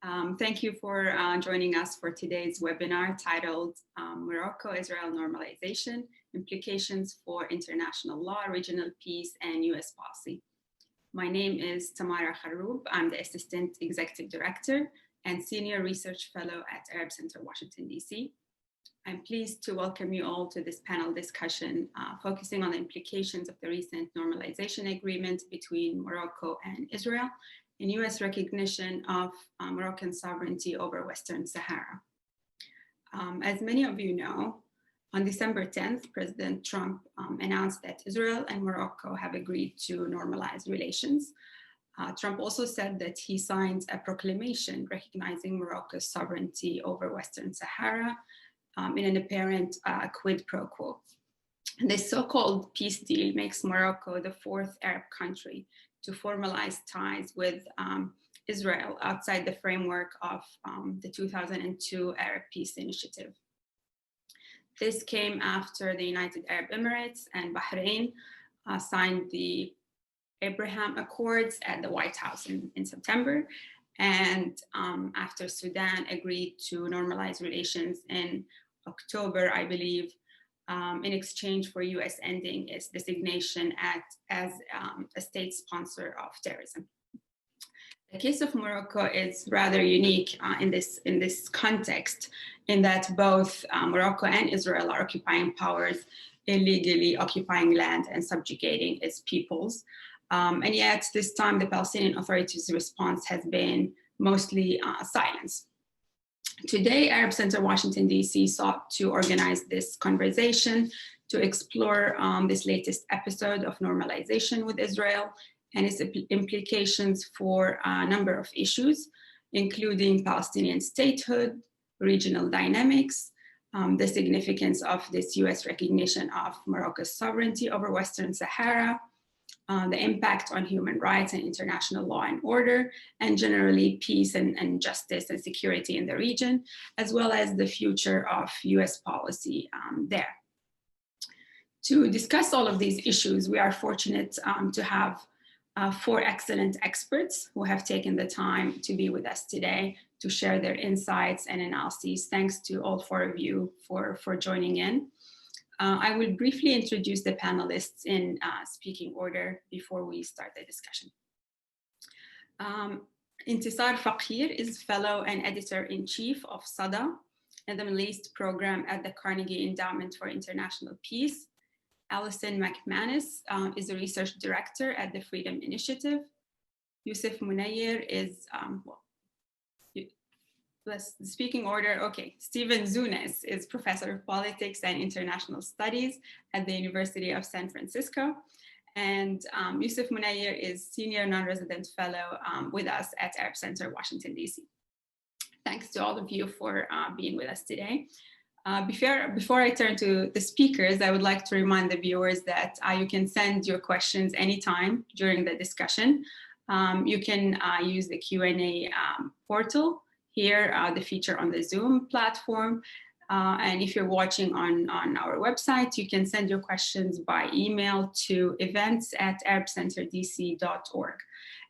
Thank you for joining us for today's webinar titled Morocco-Israel Normalization, Implications for International Law, Regional Peace, and U.S. Policy. My name is Tamara Kharroub. I'm the Assistant Executive Director and Senior Research Fellow at Arab Center, Washington, D.C. I'm pleased to welcome you all to this panel discussion focusing on the implications of the recent normalization agreement between Morocco and Israel and U.S. recognition of Moroccan sovereignty over Western Sahara. As many of you know, on December 10th, President Trump announced that Israel and Morocco have agreed to normalize relations. Trump also said that he signed a proclamation recognizing Morocco's sovereignty over Western Sahara in an apparent quid pro quo. This so-called peace deal makes Morocco the fourth Arab country to formalize ties with Israel outside the framework of the 2002 Arab Peace Initiative. This came after the United Arab Emirates and Bahrain signed the Abraham Accords at the White House in September, and after Sudan agreed to normalize relations in October, I believe, in exchange for U.S. ending its designation as a state sponsor of terrorism. The case of Morocco is rather unique in this context, in that both Morocco and Israel are occupying powers, illegally occupying land and subjugating its peoples. And yet this time the Palestinian Authority's response has been mostly silence. Today, Arab Center Washington, D.C. sought to organize this conversation to explore this latest episode of normalization with Israel and its implications for a number of issues, including Palestinian statehood, regional dynamics, the significance of this U.S. recognition of Morocco's sovereignty over Western Sahara, the impact on human rights and international law and order, and generally peace and justice and security in the region, as well as the future of US policy there. To discuss all of these issues, we are fortunate to have four excellent experts who have taken the time to be with us today to share their insights and analyses. Thanks to all four of you for joining in. I will briefly introduce the panelists in speaking order before we start the discussion. Intissar Fakir is Fellow and Editor-in-Chief of Sada and the Middle East Program at the Carnegie Endowment for International Peace. Allison McManus is a Research Director at the Freedom Initiative. Yousef Munayyer is, the speaking order, okay. Stephen Zunes is Professor of Politics and International Studies at the University of San Francisco. And Yousef Munayyer is Senior Non-Resident Fellow with us at Arab Center, Washington, D.C. Thanks to all of you for being with us today. Before I turn to the speakers, I would like to remind the viewers that you can send your questions anytime during the discussion. You can use the Q&A portal here, the feature on the Zoom platform. And if you're watching on our website, you can send your questions by email to events@arabcenterdc.org.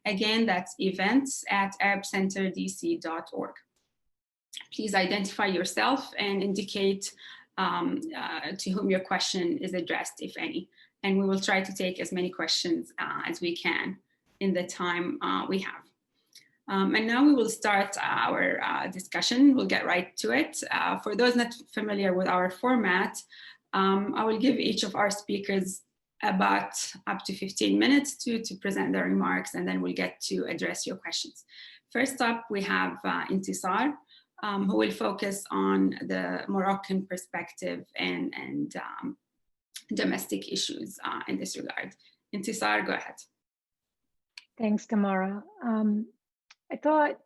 Again, that's events@arabcenterdc.org. Please identify yourself and indicate to whom your question is addressed, if any. And we will try to take as many questions as we can in the time we have. And now we will start our discussion. We'll get right to it. For those not familiar with our format, I will give each of our speakers about up to 15 minutes to present their remarks, and then we'll get to address your questions. First up, we have Intissar, who will focus on the Moroccan perspective and domestic issues in this regard. Intissar, go ahead. Thanks, Tamara. I thought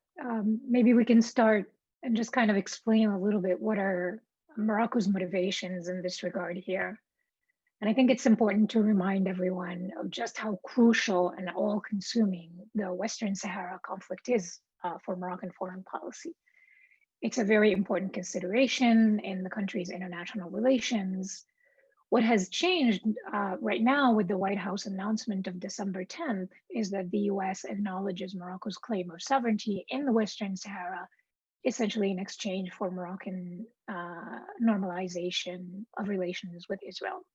maybe we can start and just kind of explain a little bit what are Morocco's motivations in this regard here. And I think it's important to remind everyone of just how crucial and all-consuming the Western Sahara conflict is for Moroccan foreign policy. It's a very important consideration in the country's international relations, What has changed right now with the White House announcement of December 10th is that the US acknowledges Morocco's claim of sovereignty in the Western Sahara, essentially in exchange for Moroccan normalization of relations with Israel.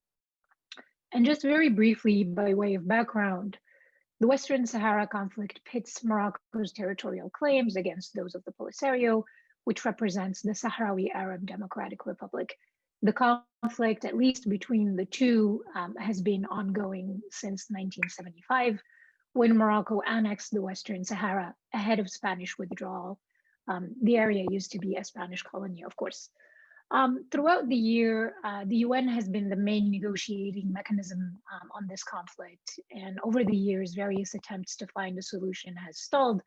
And just very briefly, by way of background, the Western Sahara conflict pits Morocco's territorial claims against those of the Polisario, which represents the Sahrawi Arab Democratic Republic. The conflict, at least between the two, has been ongoing since 1975, when Morocco annexed the Western Sahara ahead of Spanish withdrawal. The area used to be a Spanish colony, of course. Throughout the year, the UN has been the main negotiating mechanism on this conflict. And over the years, various attempts to find a solution has stalled,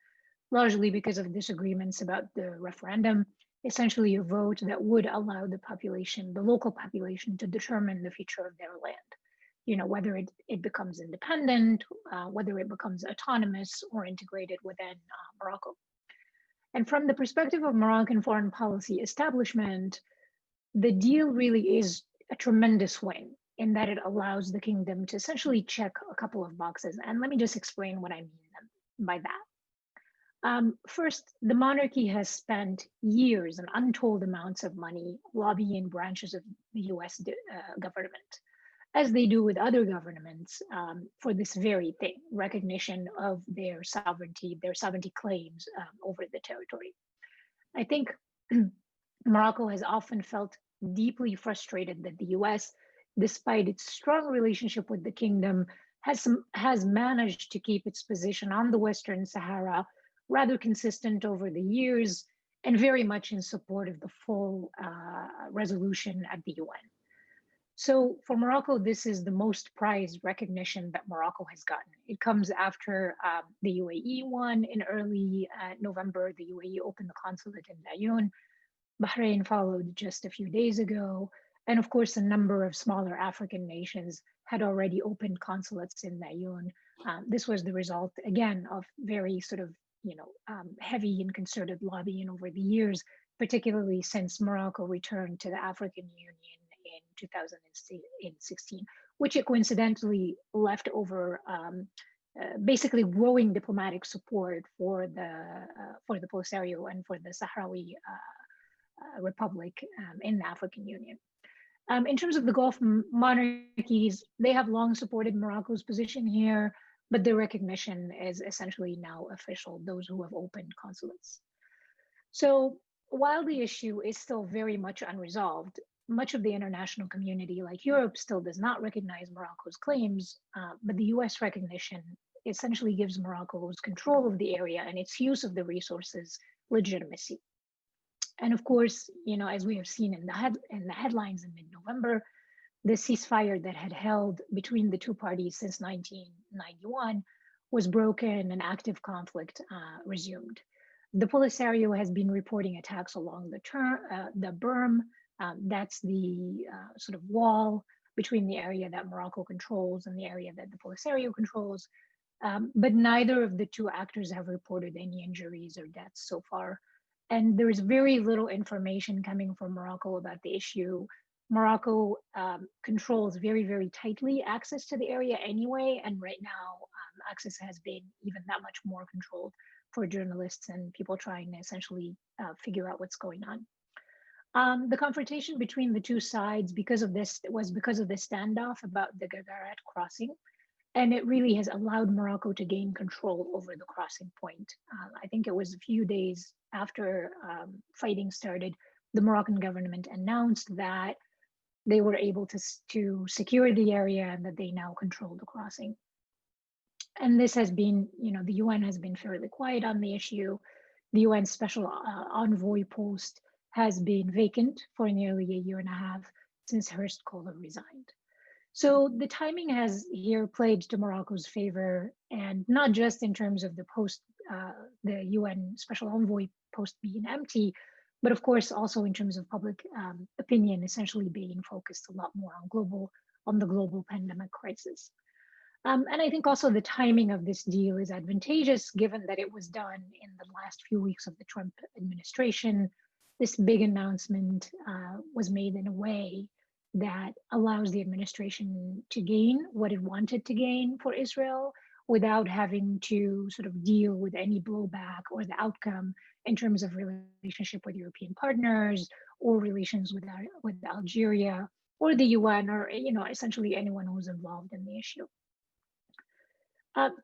largely because of disagreements about the referendum, essentially a vote that would allow the population, the local population, to determine the future of their land. You know, whether it becomes independent, whether it becomes autonomous or integrated within Morocco. And from the perspective of Moroccan foreign policy establishment, the deal really is a tremendous win in that it allows the kingdom to essentially check a couple of boxes. And let me just explain what I mean by that. First, the monarchy has spent years and untold amounts of money lobbying branches of the US government, as they do with other governments, for this very thing, recognition of their sovereignty claims over the territory. I think Morocco has often felt deeply frustrated that the US, despite its strong relationship with the kingdom, has managed to keep its position on the Western Sahara rather consistent over the years and very much in support of the full resolution at the UN. So for Morocco, this is the most prized recognition that Morocco has gotten. It comes after the UAE won in early November. The UAE opened the consulate in Ayoun. Bahrain followed just a few days ago. And of course, a number of smaller African nations had already opened consulates in Ayoun. This was the result, again, of very sort of, heavy and concerted lobbying over the years, particularly since Morocco returned to the African Union in 2016, which it coincidentally left over basically growing diplomatic support for the Polisario and for the Sahrawi Republic in the African Union. In terms of the Gulf monarchies, they have long supported Morocco's position here, but the recognition is essentially now official, those who have opened consulates. So while the issue is still very much unresolved, much of the international community, like Europe, still does not recognize Morocco's claims, but the US recognition essentially gives Morocco's control of the area and its use of the resources legitimacy. And of course, as we have seen in the headlines in mid-November, the ceasefire that had held between the two parties since 1991 was broken and active conflict resumed. The Polisario has been reporting attacks along the berm. That's the sort of wall between the area that Morocco controls and the area that the Polisario controls. But neither of the two actors have reported any injuries or deaths so far. And there is very little information coming from Morocco about the issue. Morocco controls very, very tightly access to the area anyway. And right now, access has been even that much more controlled for journalists and people trying to essentially figure out what's going on. The confrontation between the two sides because of the standoff about the Guerguerat crossing. And it really has allowed Morocco to gain control over the crossing point. I think it was a few days after fighting started, the Moroccan government announced that they were able to secure the area and that they now control the crossing. And this has been, the UN has been fairly quiet on the issue. The UN special envoy post has been vacant for nearly a year and a half since Horst Kohler resigned. So the timing has here played to Morocco's favor, and not just in terms of the UN special envoy post being empty, but of course also in terms of public opinion essentially being focused a lot more on the global pandemic crisis. And I think also the timing of this deal is advantageous given that it was done in the last few weeks of the Trump administration. This big announcement was made in a way that allows the administration to gain what it wanted to gain for Israel without having to sort of deal with any blowback or the outcome in terms of relationship with European partners or relations with Algeria or the UN, or essentially anyone who's involved in the issue.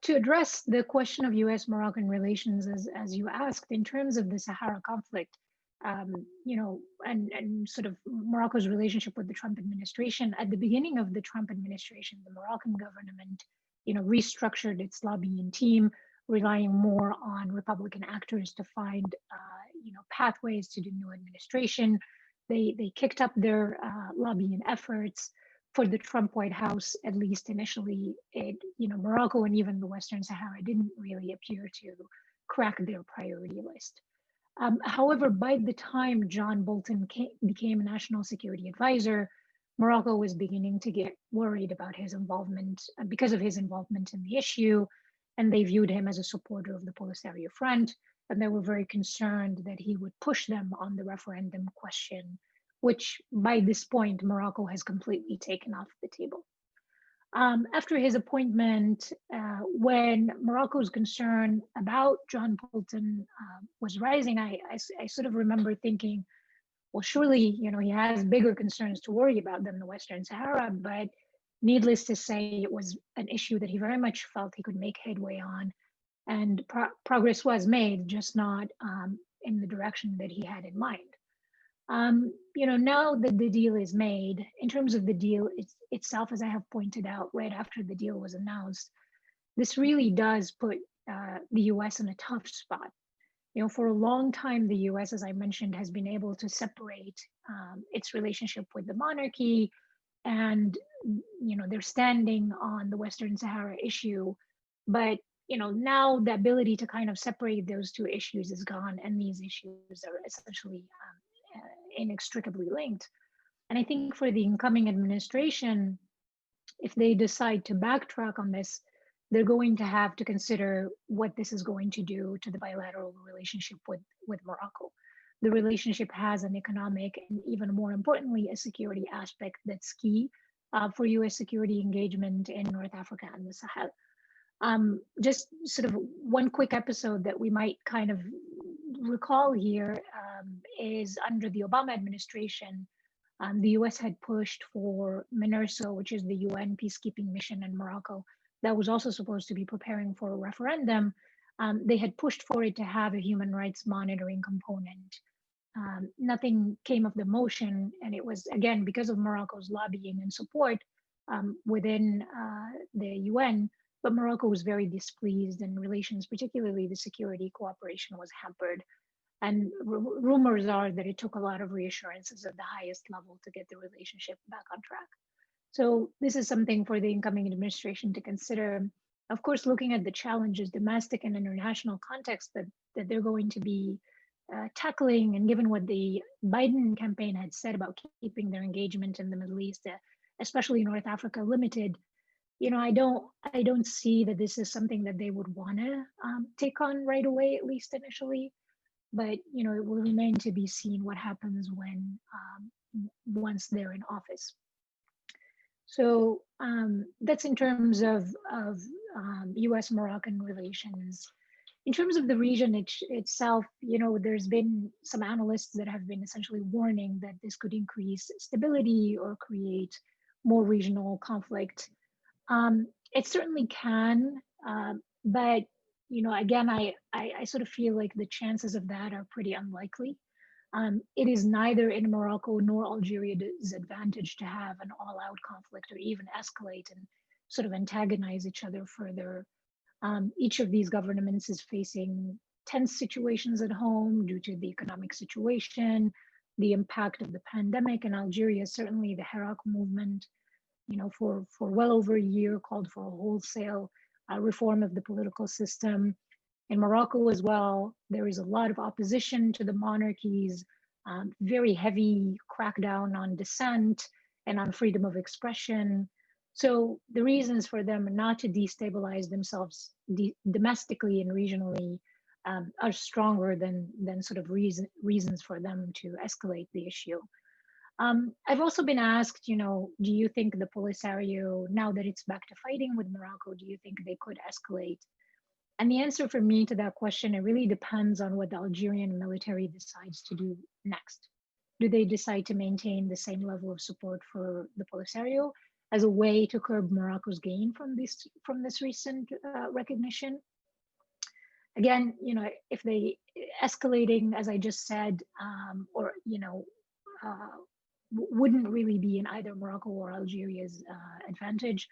To address the question of U.S.-Moroccan relations, as you asked, in terms of the Sahara conflict, and sort of Morocco's relationship with the Trump administration, at the beginning of the Trump administration, the Moroccan government, restructured its lobbying team, relying more on Republican actors to find, pathways to the new administration. They kicked up their lobbying efforts. For the Trump White House, at least initially, Morocco and even the Western Sahara didn't really appear to crack their priority list. However, by the time John Bolton became National Security Advisor, Morocco was beginning to get worried about his involvement because of his involvement in the issue, and they viewed him as a supporter of the Polisario Front, and they were very concerned that he would push them on the referendum question, which by this point, Morocco has completely taken off the table. After his appointment, when Morocco's concern about John Bolton was rising, I sort of remember thinking, well, surely, he has bigger concerns to worry about than the Western Sahara, but needless to say, it was an issue that he very much felt he could make headway on, and progress was made, just not in the direction that he had in mind. Now that the deal is made, in terms of the deal itself, as I have pointed out right after the deal was announced, this really does put the US in a tough spot. For a long time, the US, as I mentioned, has been able to separate its relationship with the monarchy and, their standing on the Western Sahara issue. But, now the ability to kind of separate those two issues is gone, and these issues are essentially inextricably linked. And I think for the incoming administration, if they decide to backtrack on this, they're going to have to consider what this is going to do to the bilateral relationship with Morocco. The relationship has an economic and, even more importantly, a security aspect that's key for US security engagement in North Africa and the Sahel. Just sort of one quick episode that we might kind of recall here is under the Obama administration, the US had pushed for MINURSO, which is the UN peacekeeping mission in Morocco, that was also supposed to be preparing for a referendum. They had pushed for it to have a human rights monitoring component. Nothing came of the motion, and it was, again, because of Morocco's lobbying and support within the UN, but Morocco was very displeased, and relations, particularly the security cooperation, was hampered. And rumors are that it took a lot of reassurances at the highest level to get the relationship back on track. So this is something for the incoming administration to consider. Of course, looking at the challenges, domestic and international context that they're going to be tackling, and given what the Biden campaign had said about keeping their engagement in the Middle East, especially North Africa, limited, I don't see that this is something that they would want to take on right away, at least initially. But it will remain to be seen what happens when once they're in office. So that's in terms of U.S.-Moroccan relations. In terms of the region itself, there's been some analysts that have been essentially warning that this could increase stability or create more regional conflict. It certainly can, but again, I sort of feel like the chances of that are pretty unlikely. It is neither in Morocco nor Algeria's advantage to have an all-out conflict or even escalate and sort of antagonize each other further. Each of these governments is facing tense situations at home due to the economic situation, the impact of the pandemic. In Algeria, certainly the Kharroub movement, for well over a year called for a wholesale reform of the political system. In Morocco as well, there is a lot of opposition to the monarchy's very heavy crackdown on dissent and on freedom of expression. So the reasons for them not to destabilize themselves domestically and regionally are stronger than sort of reasons for them to escalate the issue. I've also been asked, do you think the Polisario, now that it's back to fighting with Morocco, do you think they could escalate? And the answer for me to that question, it really depends on what the Algerian military decides to do next. Do they decide to maintain the same level of support for the Polisario as a way to curb Morocco's gain from this recent recognition? Again, if they escalating, as I just said, or wouldn't really be in either Morocco or Algeria's advantage.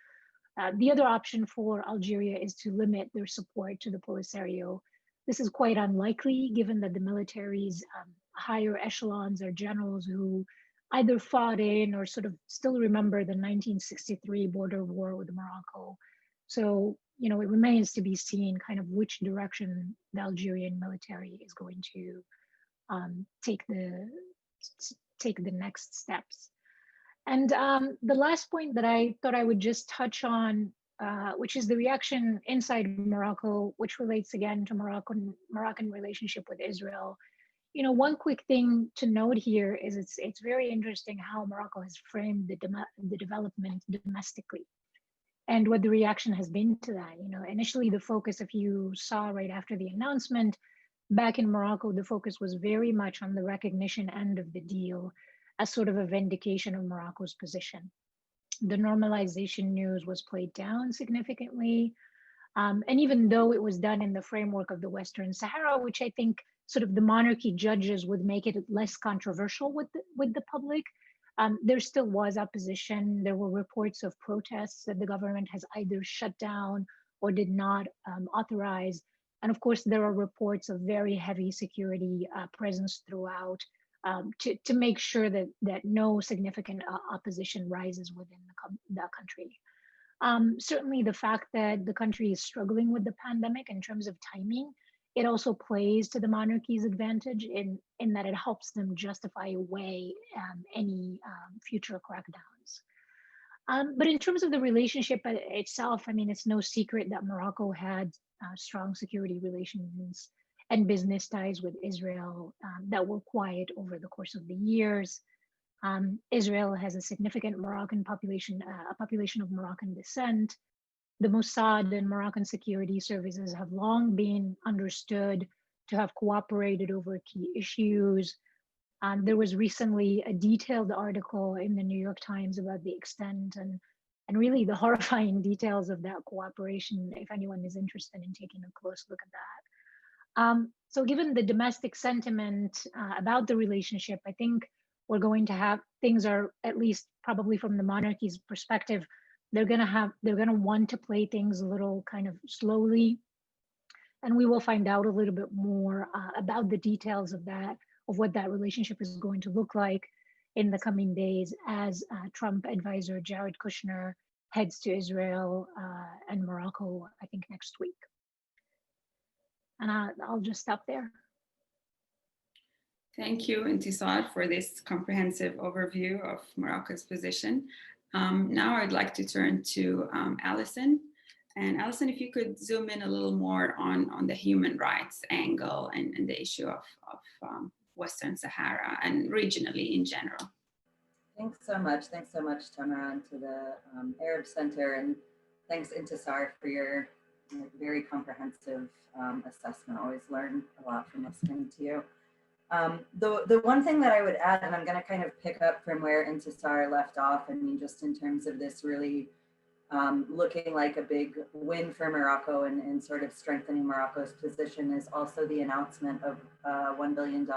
The other option for Algeria is to limit their support to the Polisario. This is quite unlikely given that the military's higher echelons are generals who either fought in or sort of still remember the 1963 border war with Morocco. So, it remains to be seen kind of which direction the Algerian military is going to take the next steps. And the last point that I thought I would just touch on, which is the reaction inside Morocco, which relates again to Moroccan relationship with Israel. One quick thing to note here is it's very interesting how Morocco has framed the development domestically and what the reaction has been to that. Initially the focus, if you saw right after the announcement, back in Morocco, the focus was very much on the recognition end of the deal as sort of a vindication of Morocco's position. The normalization news was played down significantly. And even though it was done in the framework of the Western Sahara, which I think sort of the monarchy judges would make it less controversial with the public, there still was opposition. There were reports of protests that the government has either shut down or did not authorize. And of course, there are reports of very heavy security presence throughout to make sure that no significant opposition rises within the country. Certainly the fact that the country is struggling with the pandemic in terms of timing, it also plays to the monarchy's advantage in that it helps them justify away any future crackdowns. But in terms of the relationship itself, I mean, it's no secret that Morocco had strong security relations and business ties with Israel that were quiet over the course of the years. Israel has a significant Moroccan population, a population of Moroccan descent. The Mossad and Moroccan security services have long been understood to have cooperated over key issues. There was recently a detailed article in the New York Times about the extent and really the horrifying details of that cooperation, if anyone is interested in taking a close look at that. So given the domestic sentiment about the relationship, I think we're going to have, things are, at least probably from the monarchy's perspective, they're going to want to play things a little kind of slowly. And we will find out a little bit more about the details of what that relationship is going to look like in the coming days as Trump advisor Jared Kushner heads to Israel and Morocco, I think next week. And I'll just stop there. Thank you, Intissar, for this comprehensive overview of Morocco's position. Now I'd like to turn to Allison. And Allison, if you could zoom in a little more on the human rights angle and the issue of Western Sahara and regionally in general. Thanks so much. Thanks so much, Tamara, and to the Arab Center. And thanks, Intissar, for your very comprehensive assessment. Always learn a lot from listening to you. The one thing that I would add, and I'm going to kind of pick up from where Intissar left off, I mean, just in terms of this really looking like a big win for Morocco and sort of strengthening Morocco's position, is also the announcement of $1 billion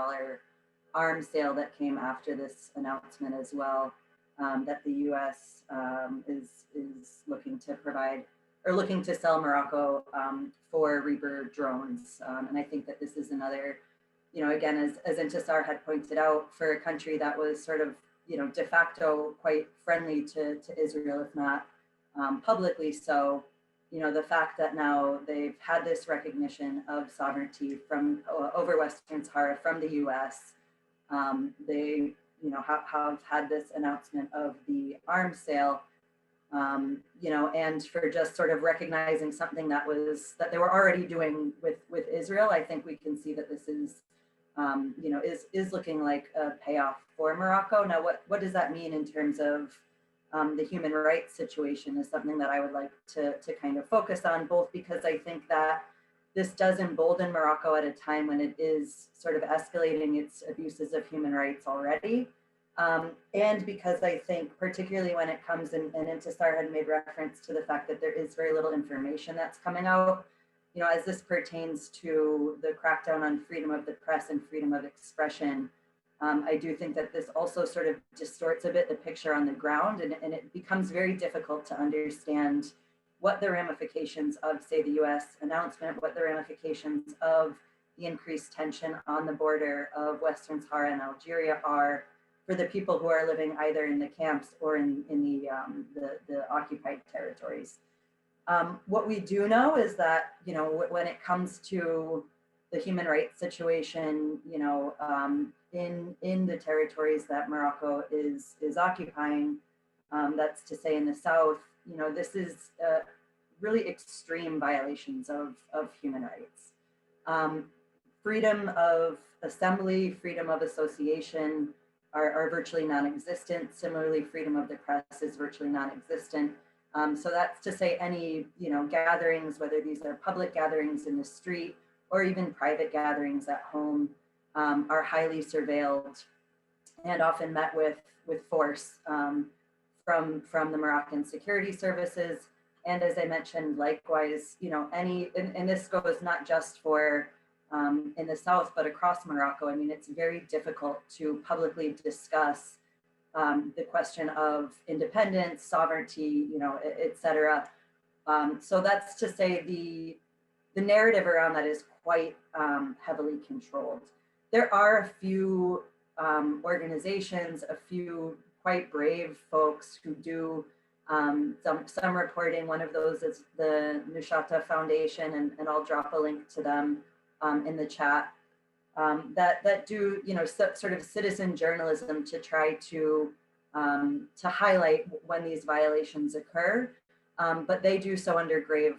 arms sale that came after this announcement as well, that the US is looking to provide, or looking to sell Morocco for Reaper drones. And I think that this is another, again, as Intissar had pointed out, for a country that was sort of, de facto quite friendly to Israel, if not publicly so, the fact that now they've had this recognition of sovereignty from over Western Sahara from the US, they, have had this announcement of the arms sale, and for just sort of recognizing something that they were already doing with Israel. I think we can see that this is is looking like a payoff for Morocco. Now, what does that mean in terms of the human rights situation is something that I would like to kind of focus on, both because I think that this does embolden Morocco at a time when it is sort of escalating its abuses of human rights already. And because I think particularly when it comes and Intissar had made reference to the fact that there is very little information that's coming out, as this pertains to the crackdown on freedom of the press and freedom of expression, I do think that this also sort of distorts a bit the picture on the ground, and it becomes very difficult to understand what the ramifications of, say, the US announcement, what the ramifications of the increased tension on the border of Western Sahara and Algeria are for the people who are living either in the camps or in the occupied territories. What we do know is that, when it comes to the human rights situation, in the territories that Morocco is occupying, that's to say in the south, this is really extreme violations of human rights. Freedom of assembly, freedom of association are virtually non-existent. Similarly, freedom of the press is virtually non-existent. So that's to say any, gatherings, whether these are public gatherings in the street or even private gatherings at home, are highly surveilled and often met with force from the Moroccan security services. And as I mentioned, likewise, and this goes not just for in the south, but across Morocco. I mean, it's very difficult to publicly discuss the question of independence, sovereignty, et cetera. So that's to say the narrative around that is quite heavily controlled. There are a few organizations, a few quite brave folks who do some reporting. One of those is the Nushata Foundation, and I'll drop a link to them in the chat, that do sort of citizen journalism to try to highlight when these violations occur, but they do so under grave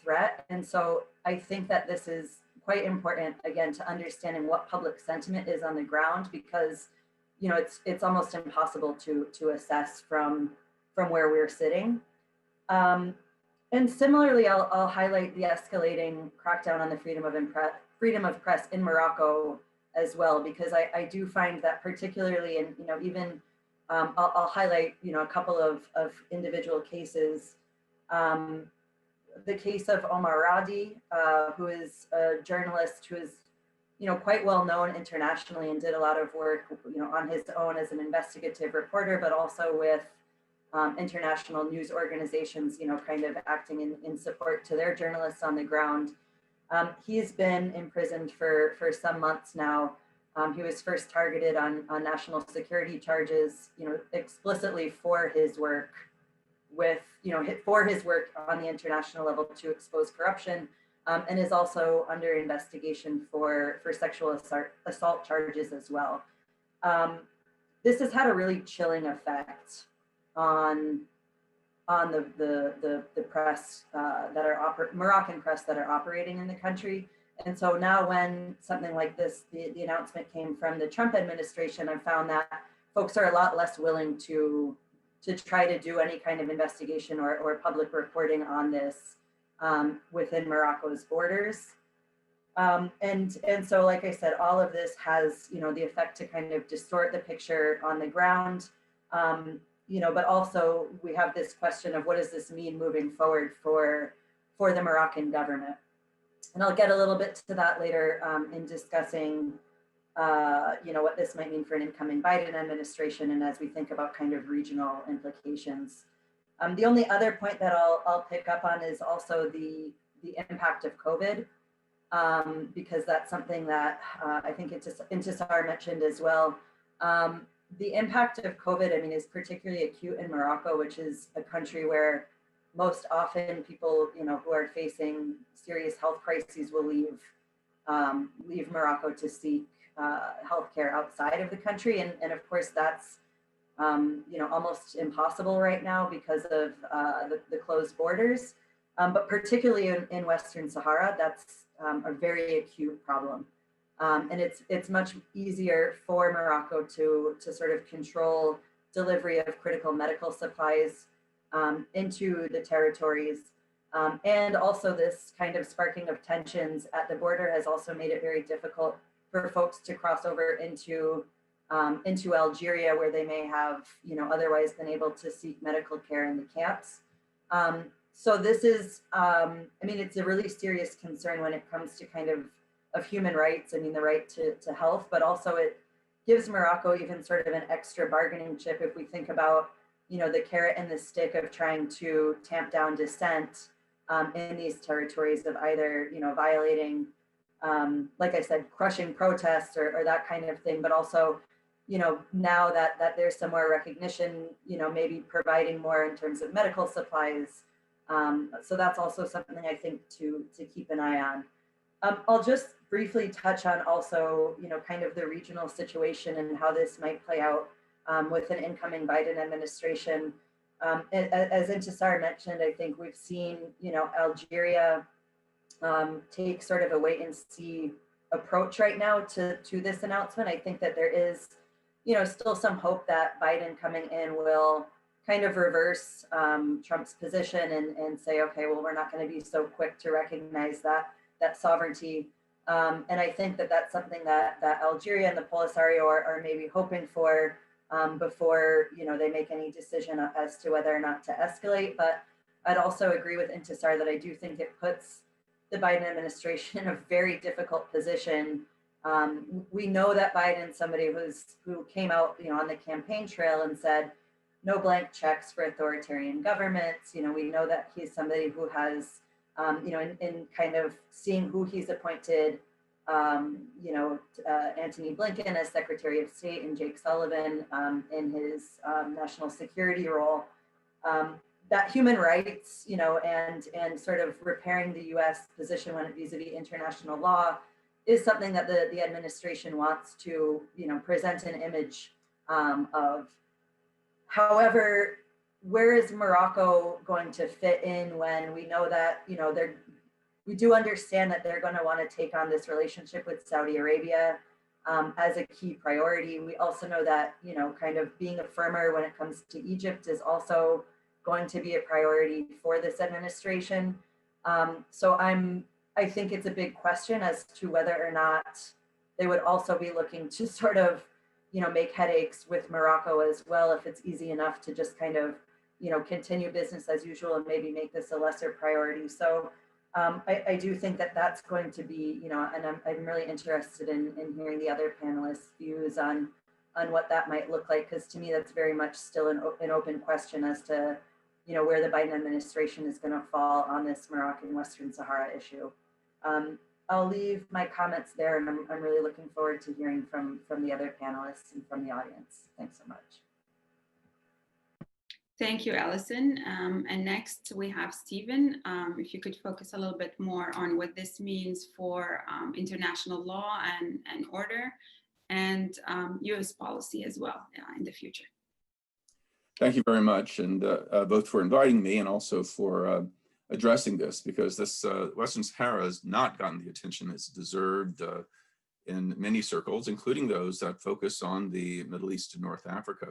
threat. And so I think that this is quite important, again, to understanding what public sentiment is on the ground, because it's almost impossible to assess from where we're sitting. And similarly, I'll highlight the escalating crackdown on the freedom of press in Morocco as well, because I do find that particularly in, even I'll highlight, a couple of individual cases. The case of Omar Radi, who is a journalist who is, quite well known internationally and did a lot of work, on his own as an investigative reporter, but also with international news organizations, kind of acting in support to their journalists on the ground. He's been imprisoned for some months now. He was first targeted on national security charges, explicitly for his work for his work on the international level to expose corruption, and is also under investigation for sexual assault charges as well. This has had a really chilling effect on the press that are Moroccan press that are operating in the country. And so now when something like this, the announcement came from the Trump administration, I've found that folks are a lot less willing to try to do any kind of investigation or public reporting on this within Morocco's borders. And so, like I said, all of this has, the effect to kind of distort the picture on the ground. But also we have this question of what does this mean moving forward for the Moroccan government? And I'll get a little bit to that later in discussing, what this might mean for an incoming Biden administration, and as we think about kind of regional implications. The only other point that I'll pick up on is also the impact of COVID, because that's something that I think Intissar mentioned as well. The impact of COVID, is particularly acute in Morocco, which is a country where most often people, who are facing serious health crises will leave Morocco to seek healthcare outside of the country. And of course, that's, almost impossible right now because of the closed borders. But particularly in Western Sahara, that's a very acute problem. And it's much easier for Morocco to sort of control delivery of critical medical supplies into the territories. And also this kind of sparking of tensions at the border has also made it very difficult for folks to cross over into Algeria, where they may have, otherwise been able to seek medical care in the camps. So this is, it's a really serious concern when it comes to kind of human rights. I mean, the right to health, but also it gives Morocco even sort of an extra bargaining chip if we think about, the carrot and the stick of trying to tamp down dissent in these territories of either, violating, like I said, crushing protests or that kind of thing, but also, now that there's some more recognition, maybe providing more in terms of medical supplies. So that's also something I think to keep an eye on. I'll just briefly touch on also, kind of the regional situation and how this might play out with an incoming Biden administration. As Intissar mentioned, I think we've seen, Algeria take sort of a wait and see approach right now to this announcement. I think that there is, still some hope that Biden coming in will kind of reverse Trump's position and say, okay, well, we're not going to be so quick to recognize that sovereignty. And I think that that's something that Algeria and the Polisario are maybe hoping for before, they make any decision as to whether or not to escalate. But I'd also agree with Intissar that I do think it puts the Biden administration in a very difficult position. We know that Biden's somebody who came out, on the campaign trail and said, no blank checks for authoritarian governments. We know that he's somebody who has, in kind of seeing who he's appointed, Antony Blinken as Secretary of State and Jake Sullivan in his national security role, that human rights, and sort of repairing the U.S. position when vis-a-vis international law is something that the administration wants to, present an image of. However, where is Morocco going to fit in when we know that, we do understand that they're going to want to take on this relationship with Saudi Arabia as a key priority. We also know that, kind of being a firmer when it comes to Egypt is also going to be a priority for this administration. So I think it's a big question as to whether or not they would also be looking to sort of, make headaches with Morocco as well, if it's easy enough to just kind of, continue business as usual and maybe make this a lesser priority. So I do think that that's going to be, and I'm really interested in hearing the other panelists' views on what that might look like, because to me, that's very much still an open question as to, where the Biden administration is going to fall on this Moroccan Western Sahara issue. I'll leave my comments there, and I'm really looking forward to hearing from the other panelists and from the audience. Thanks so much. Thank you, Allison. And next we have Stephen. If you could focus a little bit more on what this means for international law and order and US policy as well in the future. Thank you very much, and both for inviting me and also for addressing this, because this Western Sahara has not gotten the attention it's deserved in many circles, including those that focus on the Middle East and North Africa.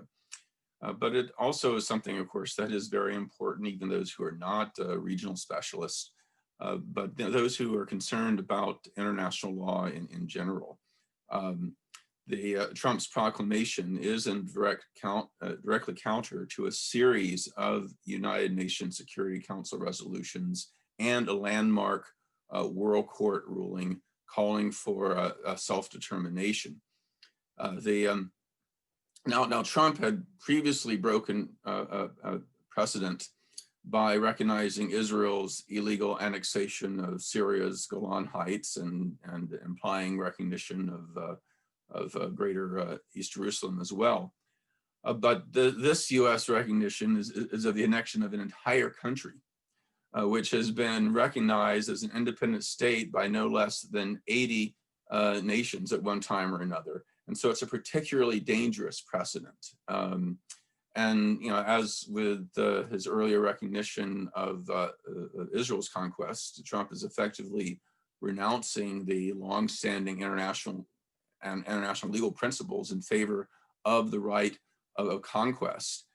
But it also is something, of course, that is very important, even those who are not regional specialists, but those who are concerned about international law in general. Trump's proclamation is in directly counter to a series of United Nations Security Council resolutions and a landmark World Court ruling calling for a self-determination. Now, Trump had previously broken a precedent by recognizing Israel's illegal annexation of Syria's Golan Heights and implying recognition of greater East Jerusalem as well. But this US recognition is of the annexion of an entire country, which has been recognized as an independent state by no less than 80 nations at one time or another. And so it's a particularly dangerous precedent. And as with his earlier recognition of Israel's conquest, Trump is effectively renouncing the longstanding international legal principles in favor of the right of conquest.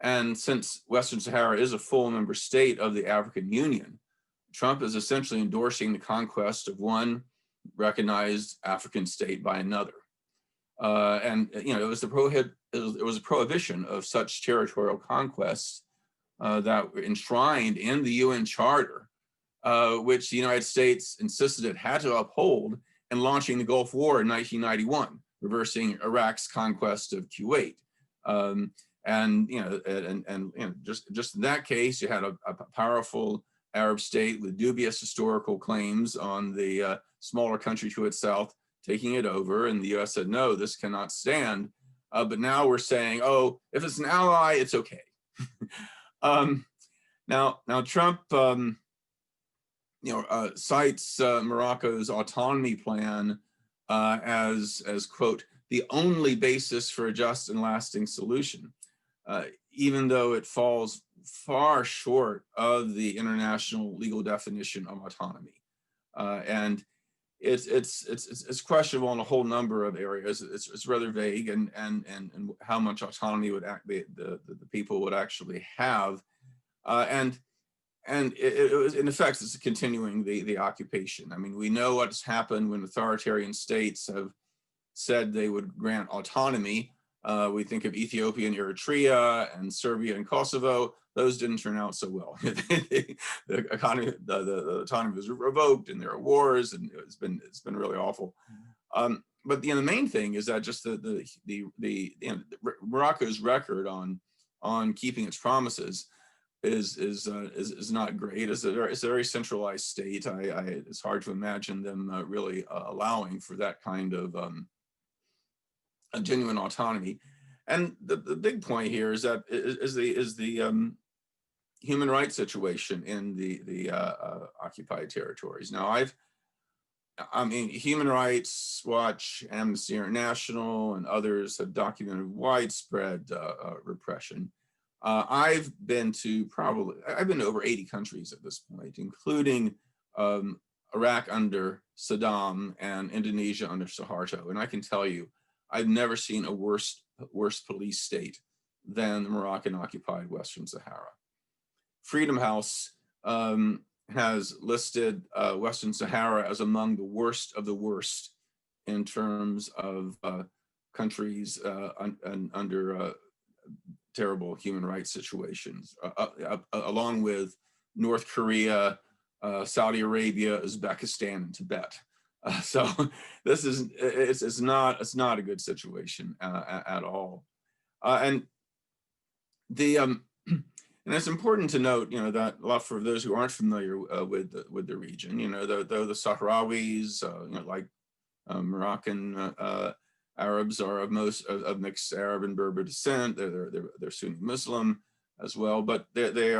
And since Western Sahara is a full member state of the African Union, Trump is essentially endorsing the conquest of one recognized African state by another. And it was a prohibition of such territorial conquests that were enshrined in the UN Charter, which the United States insisted it had to uphold in launching the Gulf War in 1991, reversing Iraq's conquest of Kuwait. Just in that case, you had a powerful Arab state with dubious historical claims on the smaller country to its south, taking it over, and the US said, no, this cannot stand. But now we're saying, oh, if it's an ally, it's okay. Now Trump cites Morocco's autonomy plan as quote, the only basis for a just and lasting solution, even though it falls far short of the international legal definition of autonomy. And it's questionable in a whole number of areas. It's rather vague, and how much autonomy would the people would actually have, and it was, in effect, it's continuing the occupation. I mean, we know what's happened when authoritarian states have said they would grant autonomy. We think of Ethiopia and Eritrea and Serbia and Kosovo. Those didn't turn out so well. the autonomy was revoked, and there are wars, and it's been really awful. But the main thing is that just Morocco's record on keeping its promises is not great. It's a very centralized state. It's hard to imagine them really allowing for that kind of a genuine autonomy. And the big point here is that the human rights situation in the occupied territories. Now, Human Rights Watch, Amnesty International, and others have documented widespread repression. I've been to over 80 countries at this point, including Iraq under Saddam and Indonesia under Suharto. And I can tell you, I've never seen a worse police state than the Moroccan occupied Western Sahara. Freedom House has listed Western Sahara as among the worst of the worst in terms of countries under terrible human rights situations, along with North Korea, Saudi Arabia, Uzbekistan, and Tibet. So this is it's not a good situation at all, and it's important to note, that a lot for those who aren't familiar with the region, though the Sahrawis, like Moroccan Arabs are of mixed Arab and Berber descent. They're Sunni Muslim as well, but they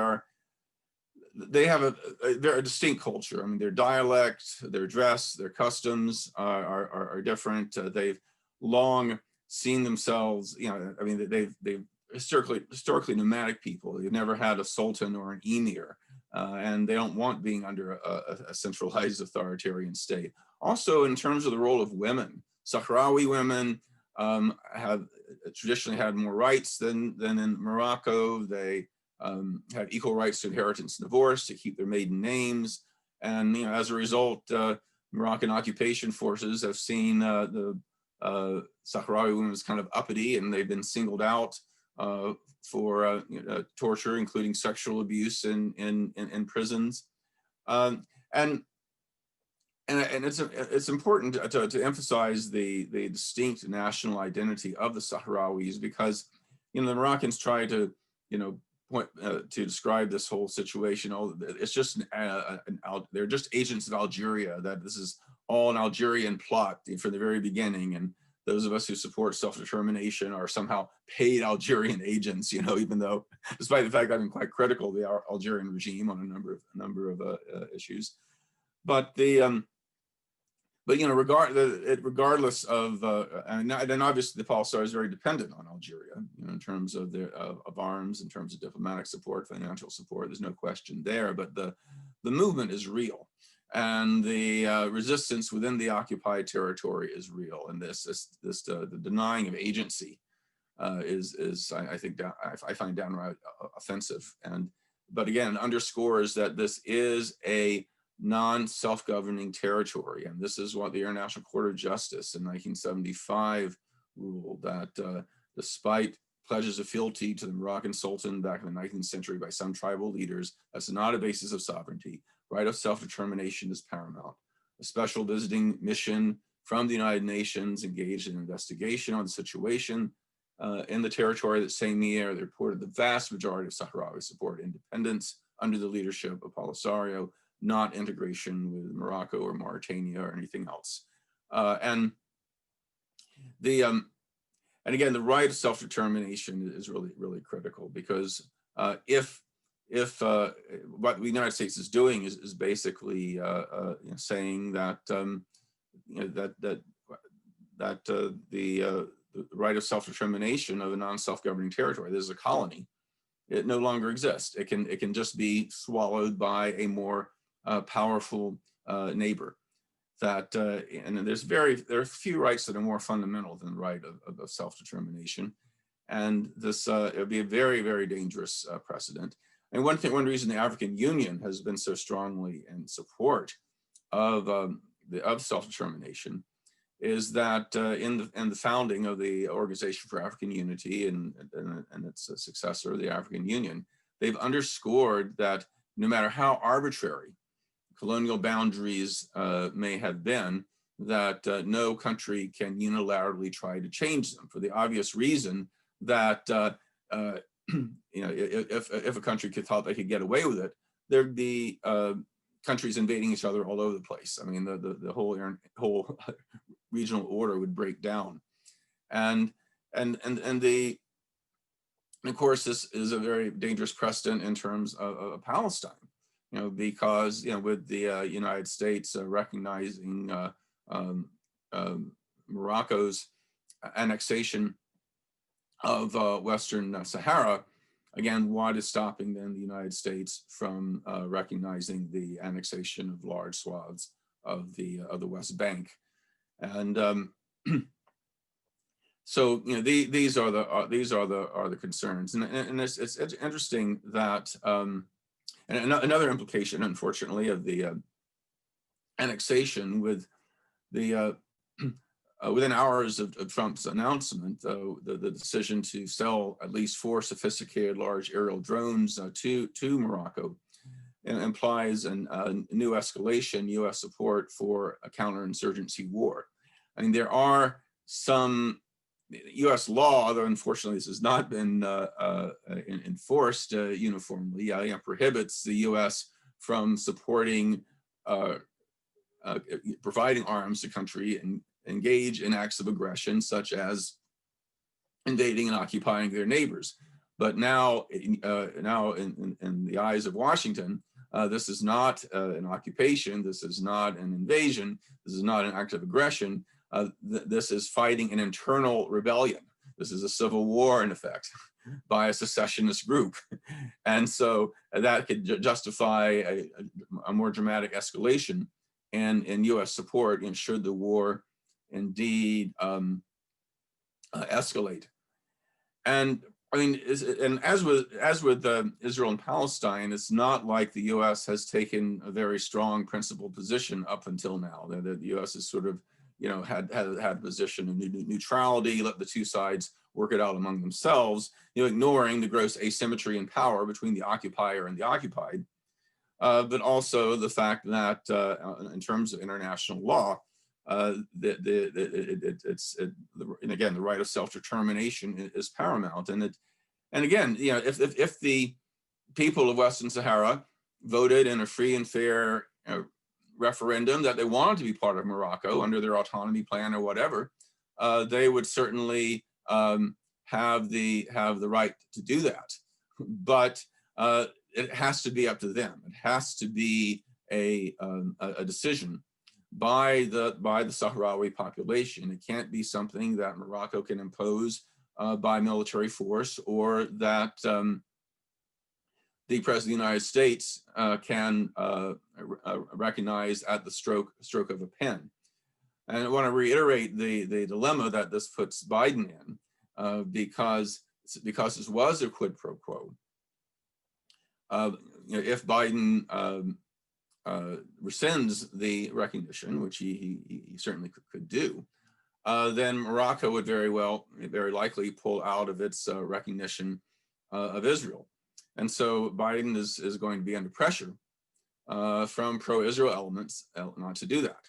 have a very distinct culture. I mean, their dialect, their dress, their customs are different. They've long seen themselves, they've historically nomadic people. They've never had a sultan or an emir, and they don't want being under a centralized authoritarian state. Also, in terms of the role of women, Sahrawi women have traditionally had more rights than in Morocco. They have equal rights to inheritance and divorce, to keep their maiden names. And as a result, Moroccan occupation forces have seen the Sahrawi women as kind of uppity, and they've been singled out for torture, including sexual abuse in prisons. And it's important to emphasize the distinct national identity of the Sahrawis, because the Moroccans try to point to describe this whole situation. It's just they're just agents of Algeria. That this is all an Algerian plot from the very beginning, and those of us who support self-determination are somehow paid Algerian agents. Even though, despite the fact I've been quite critical of the Algerian regime on a number of issues, but regardless of, and then obviously the Polisario is very dependent on Algeria, in terms of of arms, in terms of diplomatic support, financial support. There's no question there. But the movement is real, and the resistance within the occupied territory is real. And the denying of agency I think I find downright offensive. But again, underscores that this is a non-self-governing territory, and this is what the International Court of Justice in 1975 ruled, that despite pledges of fealty to the Moroccan Sultan back in the 19th century by some tribal leaders, that's not a basis of sovereignty. Right of self-determination is paramount. A special visiting mission from the United Nations engaged in an investigation on the situation in the territory that same year. They reported the vast majority of Sahrawi support independence under the leadership of Polisario, not integration with Morocco or Mauritania or anything else. And again, the right of self-determination is really, really critical, because if what the United States is doing is basically saying that the right of self-determination of a non-self-governing territory, this is a colony, it no longer exists. It can just be swallowed by a more powerful neighbor. And there are few rights that are more fundamental than the right of self-determination. And this it would be a very, very dangerous precedent. And one reason the African Union has been so strongly in support of self-determination is that in the founding of the Organization for African Unity and its successor, the African Union, they've underscored that no matter how arbitrary colonial boundaries may have been, that no country can unilaterally try to change them, for the obvious reason that if a country thought they could get away with it, there'd be countries invading each other all over the place. I mean, the whole regional order would break down, and of course this is a very dangerous precedent in terms of Palestine, because with the United States recognizing Morocco's annexation of Western Sahara. Again, what is stopping then the United States from recognizing the annexation of large swaths of the West Bank? And so these are the concerns, and it's interesting that and another implication, unfortunately, of the annexation with the within hours of Trump's announcement, the decision to sell at least 4 sophisticated large aerial drones to Morocco implies a new escalation, U.S. support for a counterinsurgency war. I mean, there are some U.S. law, though unfortunately this has not been enforced uniformly, prohibits the U.S. from supporting, providing arms to country and engage in acts of aggression, such as invading and occupying their neighbors. But now in the eyes of Washington, this is not an occupation, this is not an invasion, this is not an act of aggression, this is fighting an internal rebellion. This is a civil war, in effect, by a secessionist group. And so that could justify a more dramatic escalation in US support, and should the war indeed escalate. And I mean, as with Israel and Palestine, it's not like the U.S. has taken a very strong principled position up until now. The U.S. has sort of, had a position of neutrality, let the two sides work it out among themselves, ignoring the gross asymmetry in power between the occupier and the occupied, but also the fact that in terms of international law, and again, the right of self-determination is paramount. And again, if the people of Western Sahara voted in a free and fair referendum that they wanted to be part of Morocco under their autonomy plan or whatever, they would certainly have the right to do that. But it has to be up to them. It has to be a decision by the Sahrawi population. It can't be something that Morocco can impose by military force, or that the President of the United States can recognize at the stroke of a pen. And I want to reiterate the dilemma that this puts Biden in, because this was a quid pro quo. If Biden rescinds the recognition, which he certainly could do, then Morocco would very likely pull out of its recognition of Israel. And so Biden is going to be under pressure from pro-Israel elements not to do that.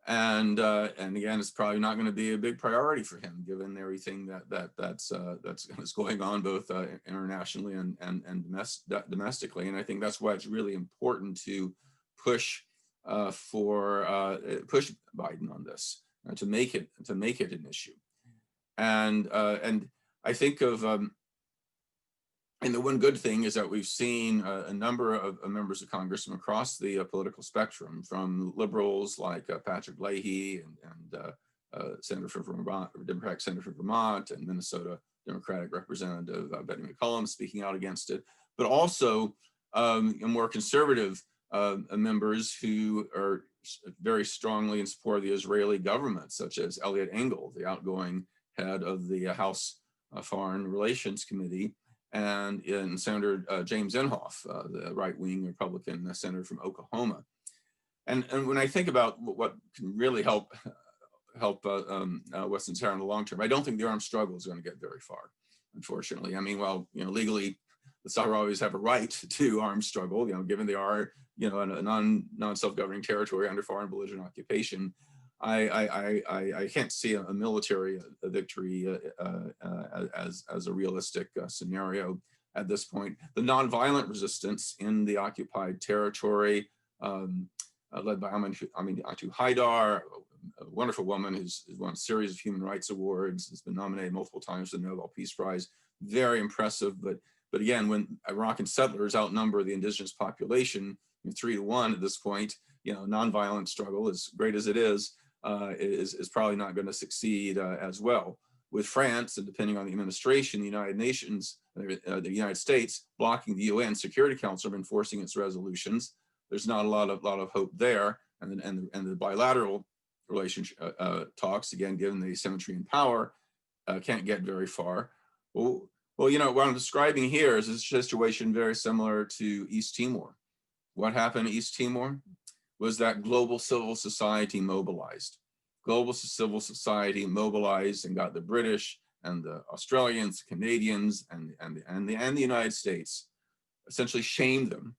And again, it's probably not going to be a big priority for him, given everything that's going on both internationally and domestically. And I think that's why it's really important to push push Biden on this, to make it an issue. And I think of and the one good thing is that we've seen a number of members of Congress from across the political spectrum, from liberals like Patrick Leahy and Senator from Vermont, Democratic Senator from Vermont, and Minnesota Democratic Representative Betty McCollum speaking out against it, but also more conservative members who are very strongly in support of the Israeli government, such as Eliot Engel, the outgoing head of the House Foreign Relations Committee, and in Senator James Inhofe, the right-wing Republican senator from Oklahoma. And when I think about what can really help Western Sahara in the long term, I don't think the armed struggle is going to get very far, unfortunately. I mean, well, legally, the Sahrawis have a right to armed struggle, given they are, a non-self-governing territory under foreign belligerent occupation. I can't see a military victory as a realistic scenario at this point. The nonviolent resistance in the occupied territory, led by Aminatu Haidar, a wonderful woman who's won a series of human rights awards, has been nominated multiple times for the Nobel Peace Prize. Very impressive, but again, when Moroccan settlers outnumber the indigenous population 3 to 1 at this point, nonviolent struggle, as great as it is probably not going to succeed as well. With France, and depending on the administration, the United Nations, the United States blocking the UN Security Council from enforcing its resolutions, there's not a lot of hope there. And the bilateral relationship talks, again, given the asymmetry in power, can't get very far. Well, what I'm describing here is a situation very similar to East Timor. What happened in East Timor was that global civil society mobilized. Global civil society mobilized and got the British and the Australians, Canadians, and the United States, essentially shamed them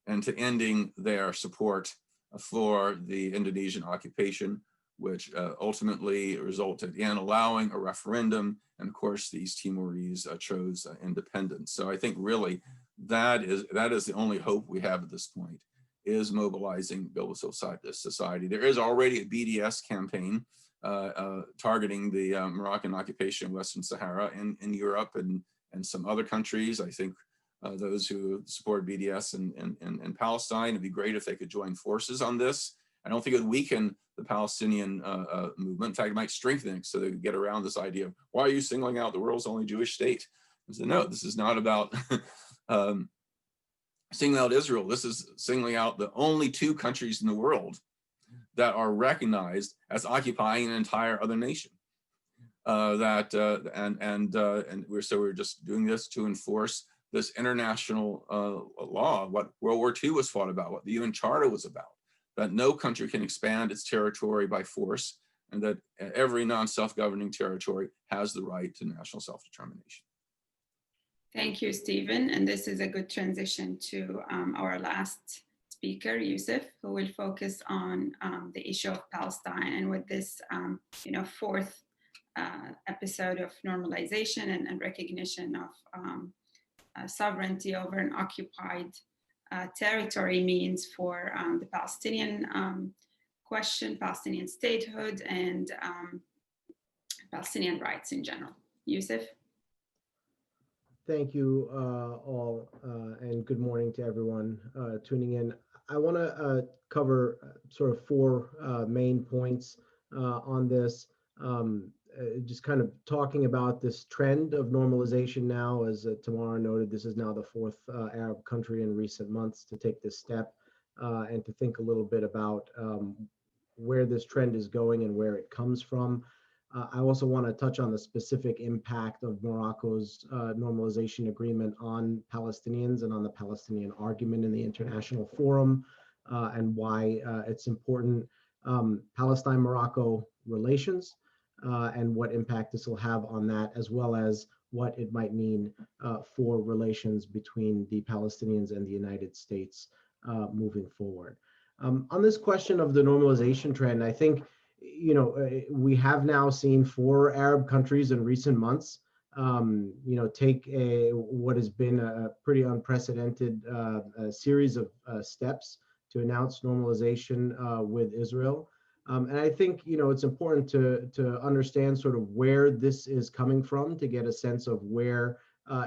into ending their support for the Indonesian occupation, which ultimately resulted in allowing a referendum. And of course, the East Timorese chose independence. So I think really that is the only hope we have at this point, is mobilizing global society. There is already a BDS campaign targeting the Moroccan occupation of Western Sahara in Europe and some other countries. I think those who support BDS in Palestine, it'd be great if they could join forces on this. I don't think it would weaken the Palestinian movement. In fact, it might strengthen it, so they could get around this idea of, why are you singling out the world's only Jewish state? And so, no, this is not about singling out Israel. This is singling out the only 2 countries in the world that are recognized as occupying an entire other nation. We're just doing this to enforce this international law, what World War II was fought about, what the UN Charter was about, that no country can expand its territory by force, and that every non-self-governing territory has the right to national self-determination. Thank you, Stephen. And this is a good transition to our last speaker, Yousef, who will focus on the issue of Palestine. And with this, 4th episode of normalization and recognition of sovereignty over an occupied territory means for the Palestinian question, Palestinian statehood, and Palestinian rights in general. Yousef? Thank you all, and good morning to everyone tuning in. I want to cover sort of 4 main points on this. just kind of talking about this trend of normalization now. As Tamara noted, this is now the fourth Arab country in recent months to take this step, and to think a little bit about where this trend is going and where it comes from. I also want to touch on the specific impact of Morocco's normalization agreement on Palestinians and on the Palestinian argument in the international forum, and why it's important. Palestine-Morocco relations, and what impact this will have on that, as well as what it might mean for relations between the Palestinians and the United States moving forward. On this question of the normalization trend, I think, we have now seen 4 Arab countries in recent months, take what has been a pretty unprecedented series of steps to announce normalization with Israel. And I think, it's important to understand sort of where this is coming from to get a sense of where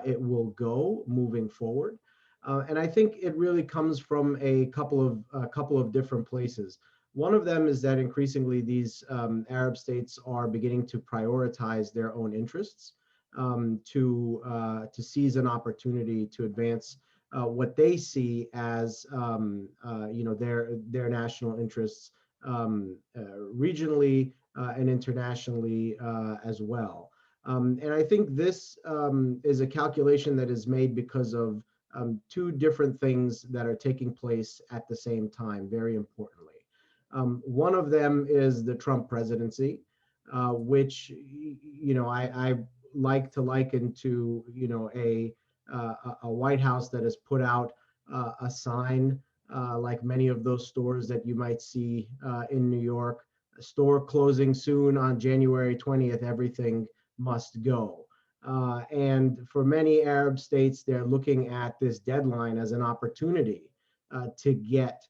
it will go moving forward. And I think it really comes from a couple of different places. One of them is that increasingly these Arab states are beginning to prioritize their own interests, to seize an opportunity to advance what they see as their national interests regionally and internationally as well. And I think this is a calculation that is made because of 2 different things that are taking place at the same time, very importantly. One of them is the Trump presidency, which, I like to liken to, a White House that has put out a sign like many of those stores that you might see in New York, a store closing soon on January 20th, everything must go. And for many Arab states, they're looking at this deadline as an opportunity to get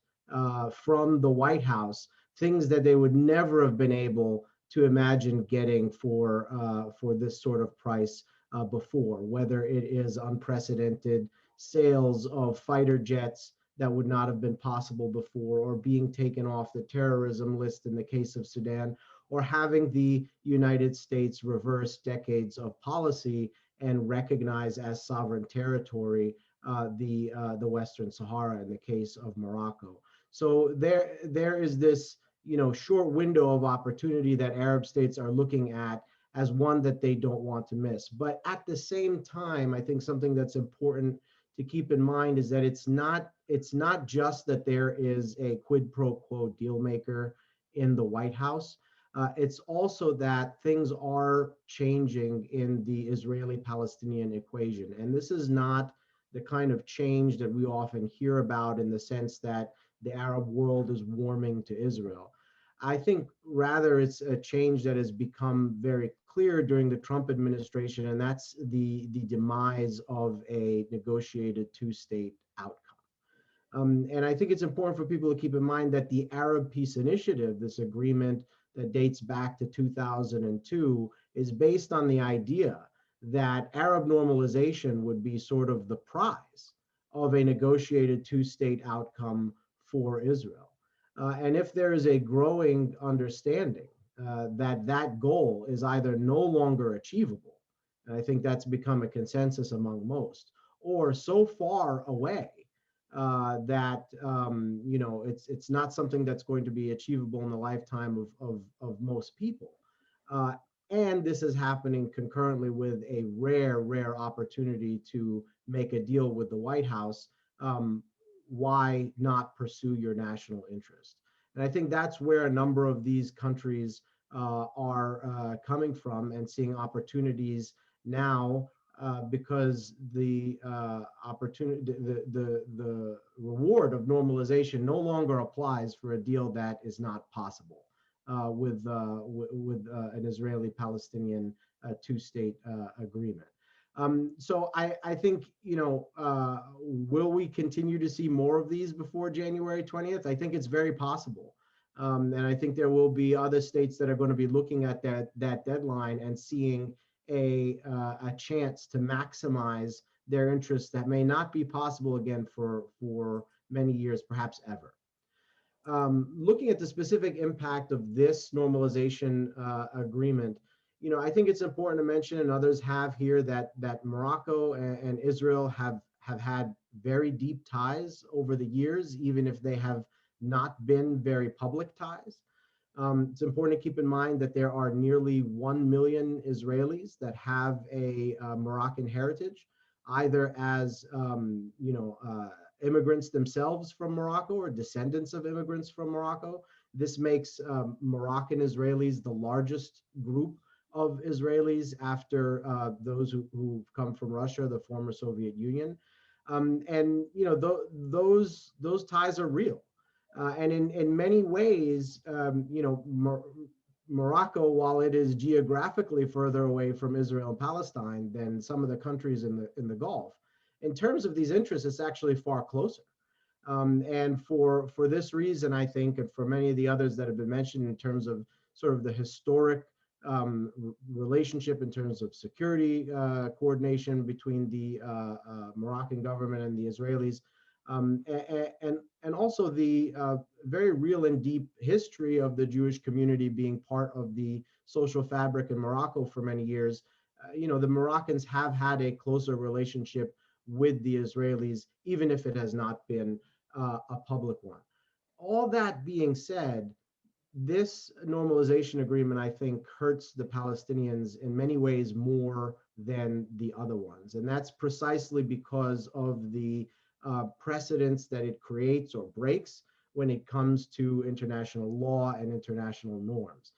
from the White House things that they would never have been able to imagine getting for this sort of price before, whether it is unprecedented sales of fighter jets that would not have been possible before, or being taken off the terrorism list in the case of Sudan, or having the United States reverse decades of policy and recognize as sovereign territory the Western Sahara in the case of Morocco. So there is this short window of opportunity that Arab states are looking at as one that they don't want to miss. But at the same time, I think something that's important to keep in mind is that it's not just that there is a quid pro quo deal maker in the White House. It's also that things are changing in the Israeli-Palestinian equation. And this is not the kind of change that we often hear about in the sense that the Arab world is warming to Israel. I think rather it's a change that has become very clear during the Trump administration, and that's the demise of a negotiated 2-state outcome. And I think it's important for people to keep in mind that the Arab Peace Initiative, this agreement that dates back to 2002, is based on the idea that Arab normalization would be sort of the prize of a negotiated 2-state outcome for Israel. And if there is a growing understanding that goal is either no longer achievable, and I think that's become a consensus among most, or so far away that it's not something that's going to be achievable in the lifetime of most people. And this is happening concurrently with a rare opportunity to make a deal with the White House. Why not pursue your national interest? And I think that's where a number of these countries are coming from and seeing opportunities now because the opportunity, the reward of normalization no longer applies for a deal that is not possible with an Israeli-Palestinian 2-state agreement. So I think, will we continue to see more of these before January 20th? I think it's very possible. And I think there will be other states that are going to be looking at that deadline and seeing a chance to maximize their interests that may not be possible again for many years, perhaps ever. Looking at the specific impact of this normalization agreement, I think it's important to mention, and others have here, that Morocco and Israel have had very deep ties over the years, even if they have not been very public ties. It's important to keep in mind that there are nearly 1 million Israelis that have a Moroccan heritage, either as immigrants themselves from Morocco or descendants of immigrants from Morocco. This makes Moroccan Israelis the largest group of Israelis after those who've come from Russia, the former Soviet Union. And those ties are real. And in many ways, Morocco, while it is geographically further away from Israel and Palestine than some of the countries in the Gulf, in terms of these interests, it's actually far closer. And for this reason, I think, and for many of the others that have been mentioned in terms of sort of the historic relationship in terms of security coordination between the Moroccan government and the Israelis, and also the very real and deep history of the Jewish community being part of the social fabric in Morocco for many years. The Moroccans have had a closer relationship with the Israelis, even if it has not been a public one. All that being said, this normalization agreement, I think, hurts the Palestinians in many ways more than the other ones. And that's precisely because of the precedents that it creates or breaks when it comes to international law and international norms.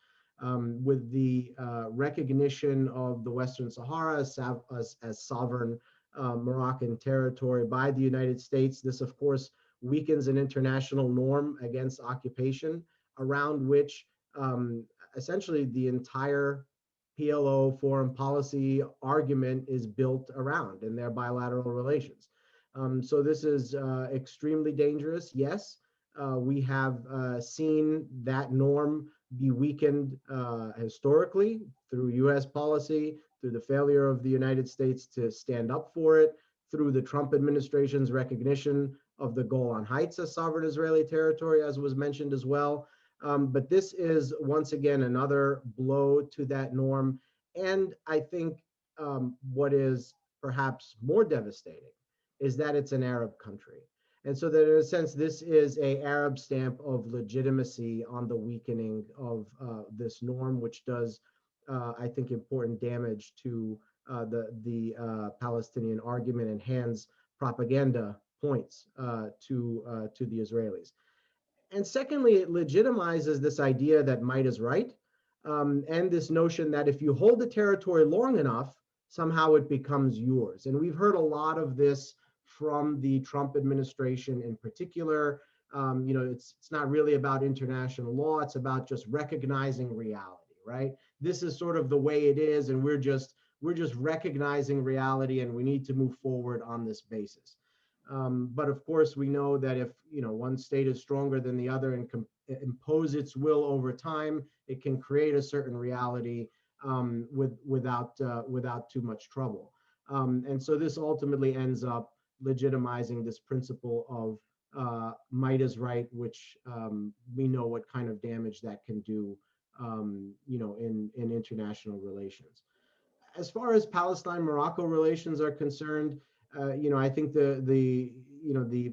With the recognition of the Western Sahara as sovereign Moroccan territory by the United States, this, of course, weakens an international norm against occupation, around which essentially the entire PLO foreign policy argument is built around in their bilateral relations. So this is extremely dangerous. Yes, we have seen that norm be weakened historically through US policy, through the failure of the United States to stand up for it, through the Trump administration's recognition of the Golan Heights as sovereign Israeli territory, as was mentioned as well. But this is, once again, another blow to that norm. And I think what is perhaps more devastating is that it's an Arab country. And so that in a sense, this is an Arab stamp of legitimacy on the weakening of this norm, which does, I think, important damage to the Palestinian argument and hands propaganda points to the Israelis. And secondly, it legitimizes this idea that might is right, and this notion that if you hold the territory long enough, somehow it becomes yours. And we've heard a lot of this from the Trump administration in particular. It's not really about international law, it's about just recognizing reality, right? This is sort of the way it is, and we're just recognizing reality, and we need to move forward on this basis. But of course, we know that if one state is stronger than the other and can impose its will over time, it can create a certain reality without too much trouble. And so this ultimately ends up legitimizing this principle of might is right, which we know what kind of damage that can do, in international relations. As far as Palestine-Morocco relations are concerned, I think the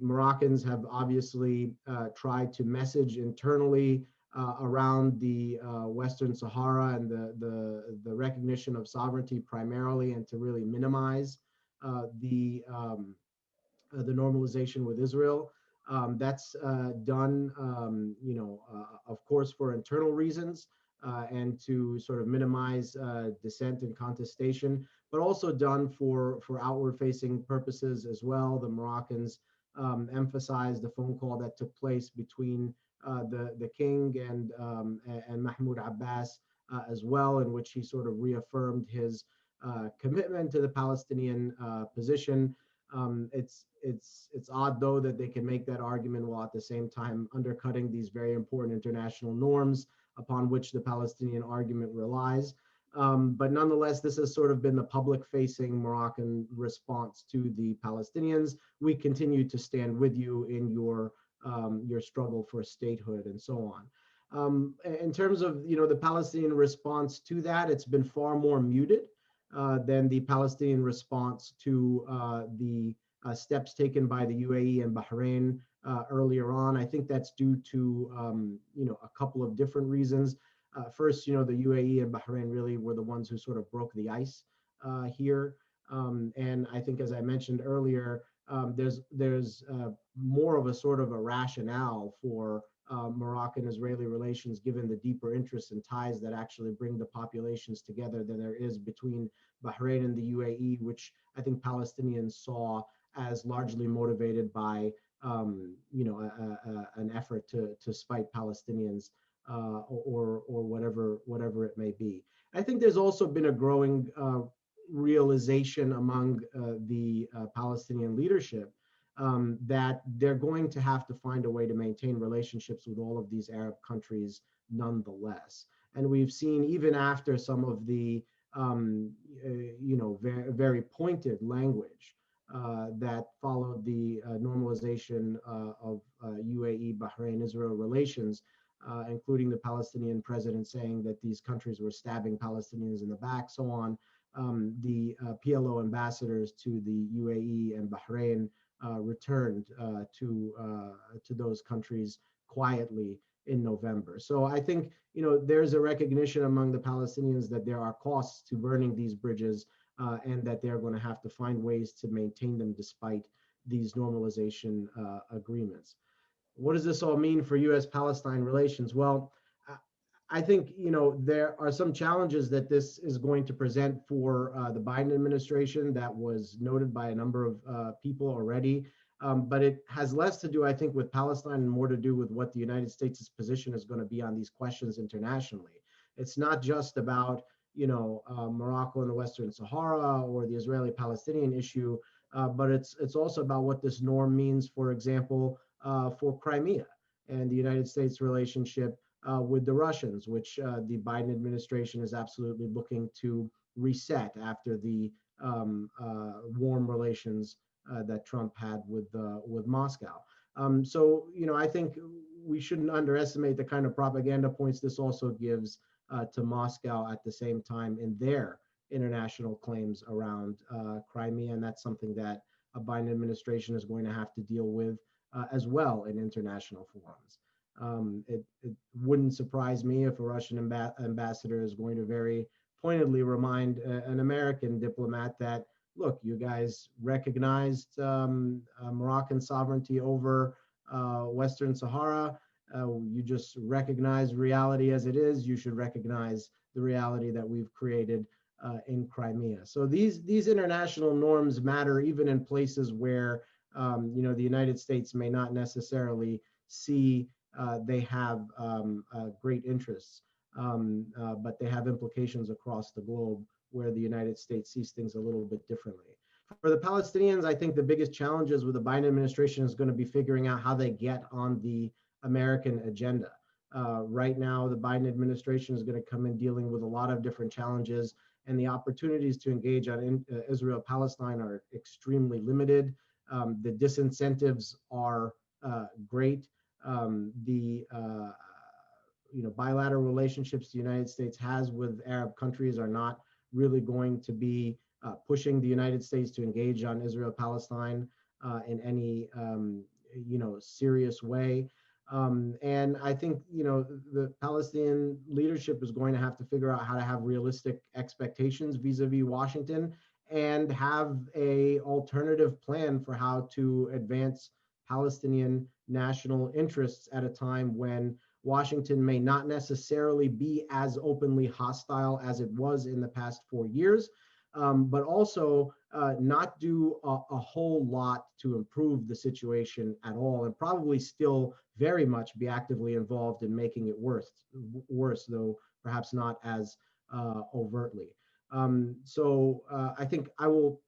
Moroccans have obviously tried to message internally around the Western Sahara and the recognition of sovereignty primarily, and to really minimize the normalization with Israel. That's done, of course, for internal reasons and to sort of minimize dissent and contestation, but also done for outward-facing purposes as well. The Moroccans emphasized the phone call that took place between the king and Mahmoud Abbas as well, in which he sort of reaffirmed his commitment to the Palestinian position. It's odd, though, that they can make that argument while at the same time undercutting these very important international norms upon which the Palestinian argument relies. But nonetheless, this has sort of been the public-facing Moroccan response to the Palestinians. We continue to stand with you in your struggle for statehood and so on. In terms of, the Palestinian response to that, it's been far more muted than the Palestinian response to the steps taken by the UAE and Bahrain earlier on. I think that's due to, a couple of different reasons. First, the UAE and Bahrain really were the ones who sort of broke the ice here. And I think, as I mentioned earlier, there's more of a sort of a rationale for Moroccan-Israeli relations, given the deeper interests and ties that actually bring the populations together than there is between Bahrain and the UAE, which I think Palestinians saw as largely motivated by, an effort to spite Palestinians or whatever it may be. I think there's also been a growing realization among the Palestinian leadership that they're going to have to find a way to maintain relationships with all of these Arab countries nonetheless. And we've seen, even after some of the, very, very pointed language that followed the normalization of UAE, Bahrain, Israel relations, including the Palestinian president saying that these countries were stabbing Palestinians in the back, so on. The PLO ambassadors to the UAE and Bahrain returned to those countries quietly in November. So I think, there's a recognition among the Palestinians that there are costs to burning these bridges and that they're going to have to find ways to maintain them despite these normalization agreements. What does this all mean for U.S.-Palestine relations? Well, I think, there are some challenges that this is going to present for the Biden administration that was noted by a number of people already. But it has less to do, I think, with Palestine and more to do with what the United States' position is going to be on these questions internationally. It's not just about, Morocco and the Western Sahara or the Israeli-Palestinian issue, but it's also about what this norm means, for example, for Crimea and the United States relationship with the Russians, which the Biden administration is absolutely looking to reset after the warm relations that Trump had with Moscow. So, I think we shouldn't underestimate the kind of propaganda points this also gives to Moscow at the same time in their international claims around Crimea, and that's something that a Biden administration is going to have to deal with as well in international forums. It wouldn't surprise me if a Russian ambassador is going to very pointedly remind an American diplomat that, look, you guys recognized Moroccan sovereignty over Western Sahara. You just recognize reality as it is. You should recognize the reality that we've created in Crimea. So these international norms matter even in places where the United States may not necessarily see they have great interests, but they have implications across the globe where the United States sees things a little bit differently. For the Palestinians, I think the biggest challenges with the Biden administration is going to be figuring out how they get on the American agenda. Right now, the Biden administration is going to come in dealing with a lot of different challenges, and the opportunities to engage on Israel-Palestine are extremely limited. The disincentives are great. The bilateral relationships the United States has with Arab countries are not really going to be pushing the United States to engage on Israel-Palestine in any serious way. And I think the Palestinian leadership is going to have to figure out how to have realistic expectations vis-a-vis Washington and have a alternative plan for how to advance Palestinian national interests at a time when Washington may not necessarily be as openly hostile as it was in the past 4 years, but also not do a whole lot to improve the situation at all, and probably still very much be actively involved in making it worse, though perhaps not as overtly. So I think I will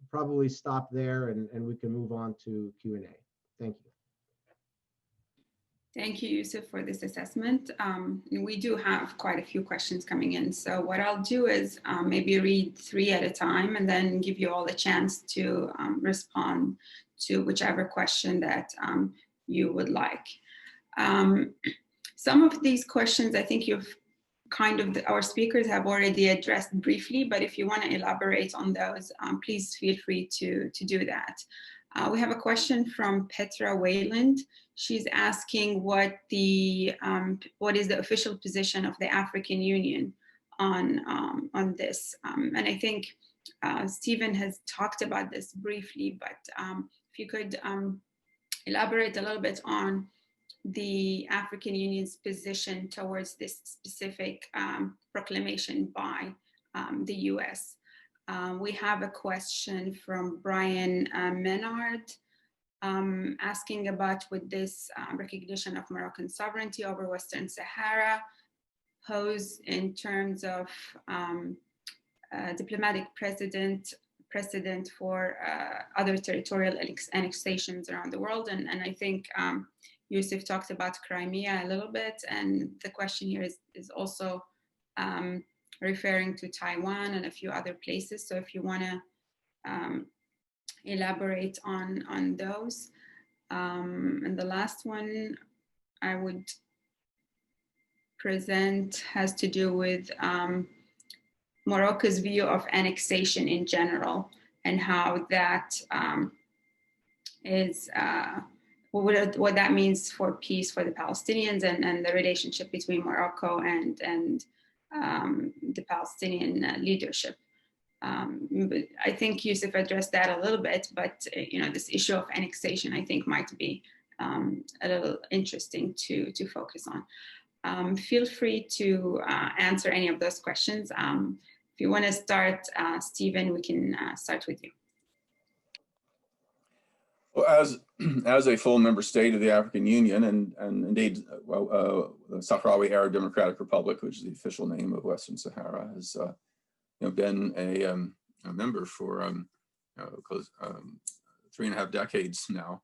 probably stop there and we can move on to Q&A. Thank you. Thank you, Yousef, for this assessment. We do have quite a few questions coming in. So what I'll do is maybe read 3 at a time and then give you all a chance to respond to whichever question that you would like. Some of these questions, I think our speakers have already addressed briefly, but if you want to elaborate on those, please feel free to do that. We have a question from Petra Wayland. She's asking what is the official position of the African Union on this. And I think Stephen has talked about this briefly, but if you could elaborate a little bit on the African Union's position towards this specific proclamation by the US. We have a question from Brian Menard asking about would this recognition of Moroccan sovereignty over Western Sahara pose in terms of diplomatic precedent for other territorial annexations around the world. And I think Yousef talked about Crimea a little bit, and the question here is also referring to Taiwan and a few other places. So if you want to elaborate on those. And the last one I would present has to do with Morocco's view of annexation in general and how that is what that means for peace for the Palestinians and the relationship between Morocco and the Palestinian leadership. But I think Yousef addressed that a little bit, but this issue of annexation I think might be a little interesting to focus on. Feel free to answer any of those questions. If you want to start, Stephen, we can start with you. Well, as a full member state of the African Union and indeed, the Sahrawi Arab Democratic Republic, which is the official name of Western Sahara, has been a member for close 3.5 decades now,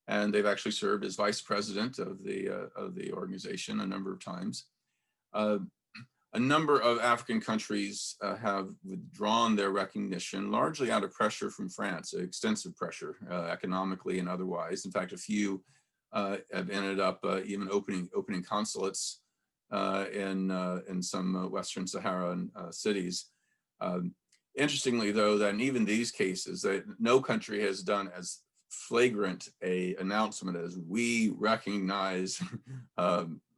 and they've actually served as vice president of the organization a number of times. A number of African countries have withdrawn their recognition, largely out of pressure from France, extensive pressure, economically and otherwise. In fact, a few have ended up even opening consulates in some Western Saharan cities. Interestingly, though, that in even these cases, that no country has done as flagrant a announcement as we recognize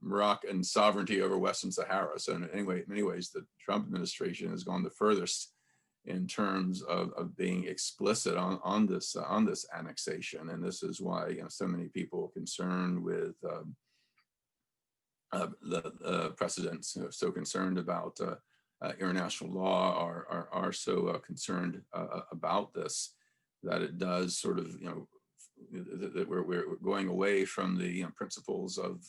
Moroccan sovereignty over Western Sahara. So in many ways, the Trump administration has gone the furthest in terms of being explicit on this annexation, and this is why so many people concerned with the precedents, so concerned about international law, are so concerned about this, that it does sort of that we're going away from the principles of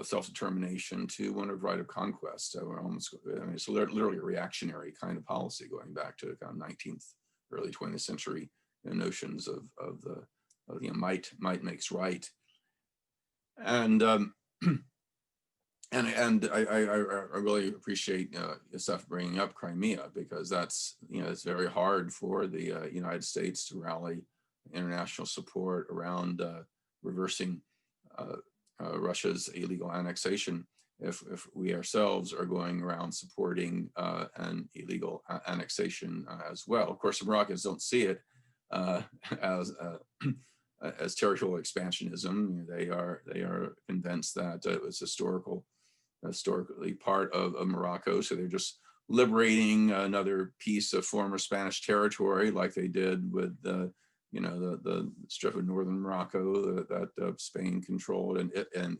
self-determination to one of right of conquest. So we're almost, it's literally a reactionary kind of policy going back to kind of 19th, early 20th century notions of might makes right. And I really appreciate Yousef bringing up Crimea, because that's it's very hard for the United States to rally international support around reversing Russia's illegal annexation if we ourselves are going around supporting an illegal annexation as well. Of course, the Moroccans don't see it as territorial expansionism. They are convinced that it was historically part of Morocco, so they're just liberating another piece of former Spanish territory, like they did with the strip of northern Morocco that Spain controlled, and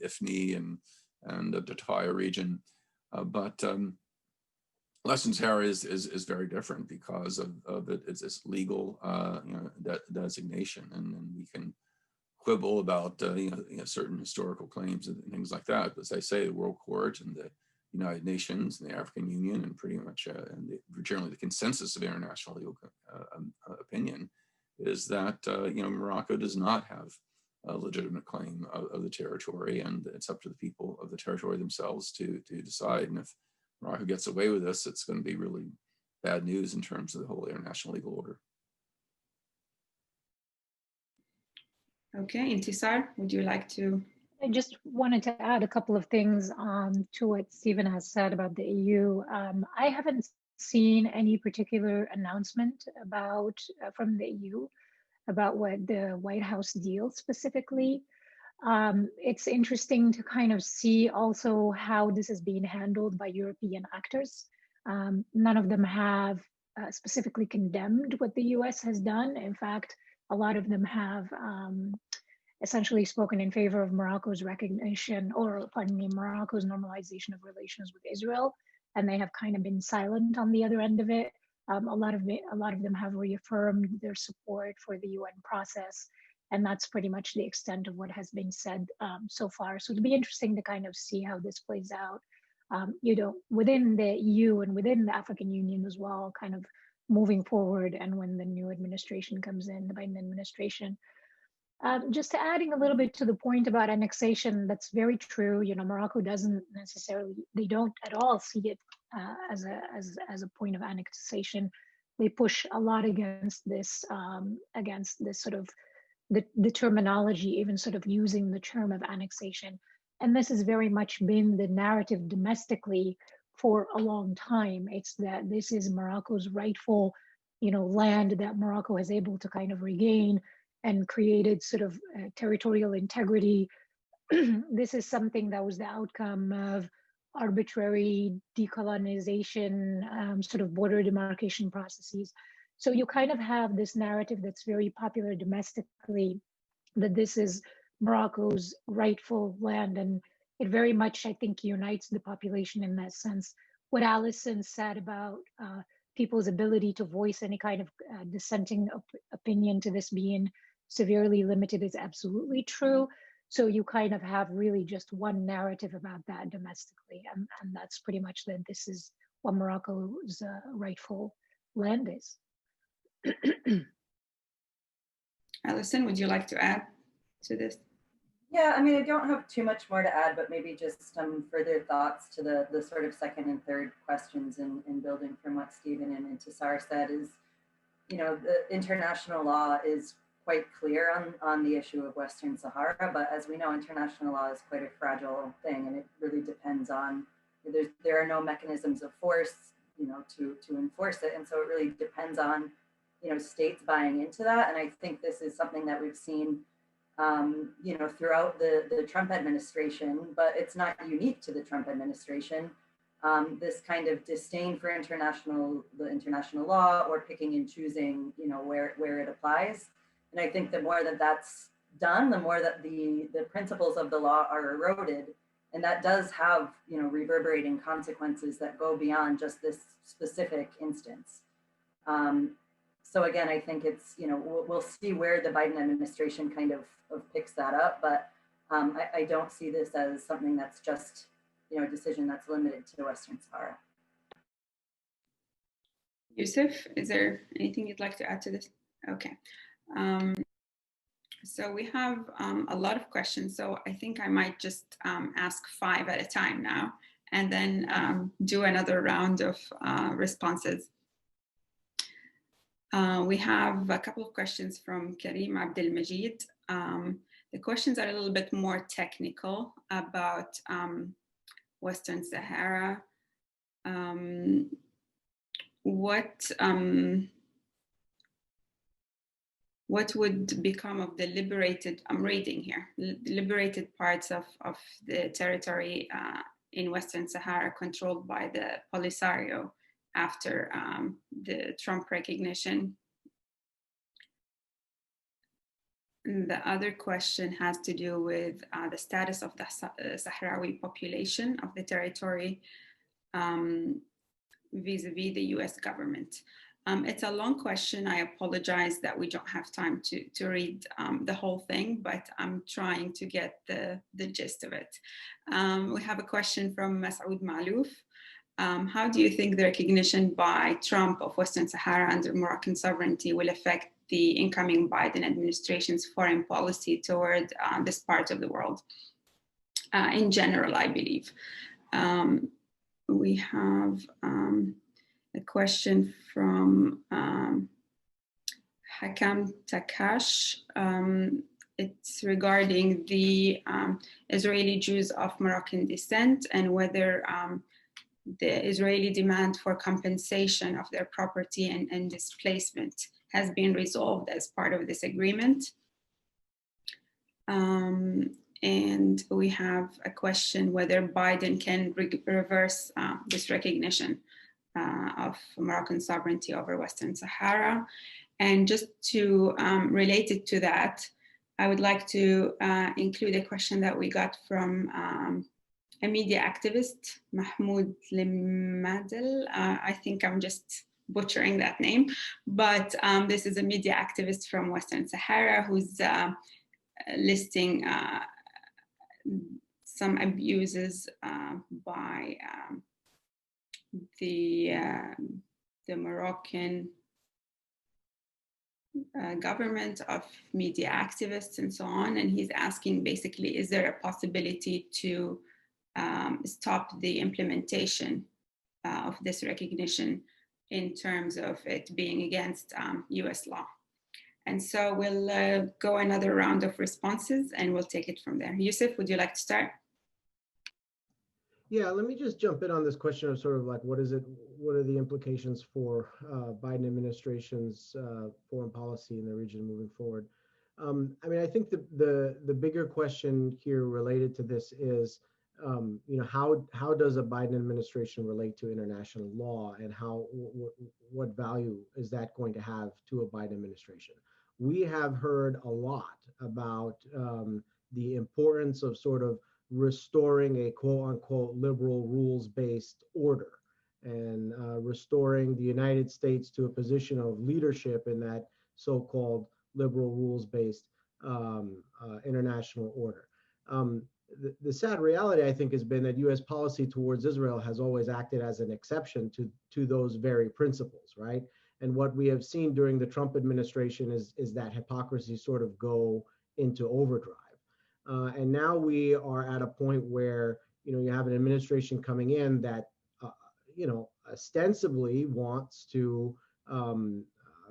Ifni and the Tafaya region. But Western Sahara is very different because of it's this legal designation, and we can quibble about certain historical claims and things like that. But as I say, the World Court and the United Nations and the African Union, and pretty much generally the consensus of international legal opinion, is that Morocco does not have a legitimate claim of the territory, and it's up to the people of the territory themselves to decide. And if Morocco gets away with this, it's going to be really bad news in terms of the whole international legal order. Okay, Intissar, would you like to I just wanted to add a couple of things to what Stephen has said about the EU. I haven't seen any particular announcement about from the EU about what the White House deal specifically. It's interesting to kind of see also how this is being handled by European actors. None of them have specifically condemned what the US has done. In fact, a lot of them have essentially spoken in favor of Morocco's recognition, or pardon me, Morocco's normalization of relations with Israel, and they have kind of been silent on the other end of it. A lot of them have reaffirmed their support for the UN process, and that's pretty much the extent of what has been said so far. So it'll be interesting to kind of see how this plays out, within the EU and within the African Union as well, kind of moving forward, and when the new administration comes in, the Biden administration. Just adding a little bit to the point about annexation, that's very true. Morocco doesn't necessarily, they don't at all see it as a point of annexation. They push a lot against this sort of the terminology, even sort of using the term of annexation. And this has very much been the narrative domestically for a long time. It's that this is Morocco's rightful, land that Morocco is able to kind of regain and created sort of territorial integrity. This is something that was the outcome of arbitrary decolonization, sort of border demarcation processes. So you kind of have this narrative that's very popular domestically, that this is Morocco's rightful land. And it very much, I think, unites the population in that sense. What Allison said about people's ability to voice any kind of dissenting opinion to this being severely limited is absolutely true. So you kind of have really just one narrative about that domestically. And that's pretty much that this is what Morocco's rightful land is. Allison, would you like to add to this? Yeah, I mean, I don't have too much more to add, but maybe just some further thoughts to the sort of second and third questions in building from what Stephen and Intissar said is, the international law is quite clear on the issue of Western Sahara, but as we know, international law is quite a fragile thing, and it really depends on, there are no mechanisms of force, to enforce it, and so it really depends on, states buying into that, and I think this is something that we've seen throughout the Trump administration, but it's not unique to the Trump administration. This kind of disdain for the international law, or picking and choosing, where it applies. And I think the more that that's done, the more that the principles of the law are eroded, and that does have, reverberating consequences that go beyond just this specific instance. So again, I think it's, we'll see where the Biden administration kind of picks that up, but I don't see this as something that's just, a decision that's limited to Western Sahara. Yousef, is there anything you'd like to add to this? Okay. So we have a lot of questions, so I think I might just ask 5 at a time now, and then do another round of responses. We have a couple of questions from Karim Abdelmajid. The questions are a little bit more technical about Western Sahara. What would become of the liberated, I'm reading here, liberated parts of the territory in Western Sahara controlled by the Polisario after the Trump recognition? And the other question has to do with the status of the Sahrawi population of the territory vis-a-vis the US government. It's a long question. I apologize that we don't have time to read the whole thing, but I'm trying to get the gist of it. We have a question from Masoud Malouf. How do you think the recognition by Trump of Western Sahara under Moroccan sovereignty will affect the incoming Biden administration's foreign policy toward this part of the world? In general, I believe. We have a question from Hakam Takash. it's regarding the Israeli Jews of Moroccan descent and whether the Israeli demand for compensation of their property and displacement has been resolved as part of this agreement. And we have a question whether Biden can reverse this recognition of Moroccan sovereignty over Western Sahara. And just to relate it to that, I would like to include a question that we got from a media activist, Mahmoud Limadel. I think I'm just butchering that name, but this is a media activist from Western Sahara who's listing some abuses by the Moroccan government of media activists and so on. And he's asking basically, is there a possibility to stop the implementation of this recognition in terms of it being against US law? And so we'll go another round of responses and we'll take it from there. Yousef, would you like to start? Yeah, let me just jump in on this question of sort of like, what are the implications for Biden administration's foreign policy in the region moving forward? I mean, I think the bigger question here related to this is, how does a Biden administration relate to international law, and what value is that going to have to a Biden administration? We have heard a lot about the importance of sort of restoring a quote unquote liberal rules-based order and restoring the United States to a position of leadership in that so-called liberal rules-based international order. The sad reality, I think, has been that US policy towards Israel has always acted as an exception to those very principles, right? And what we have seen during the Trump administration is that hypocrisy sort of go into overdrive. And now we are at a point where, you have an administration coming in that, ostensibly wants to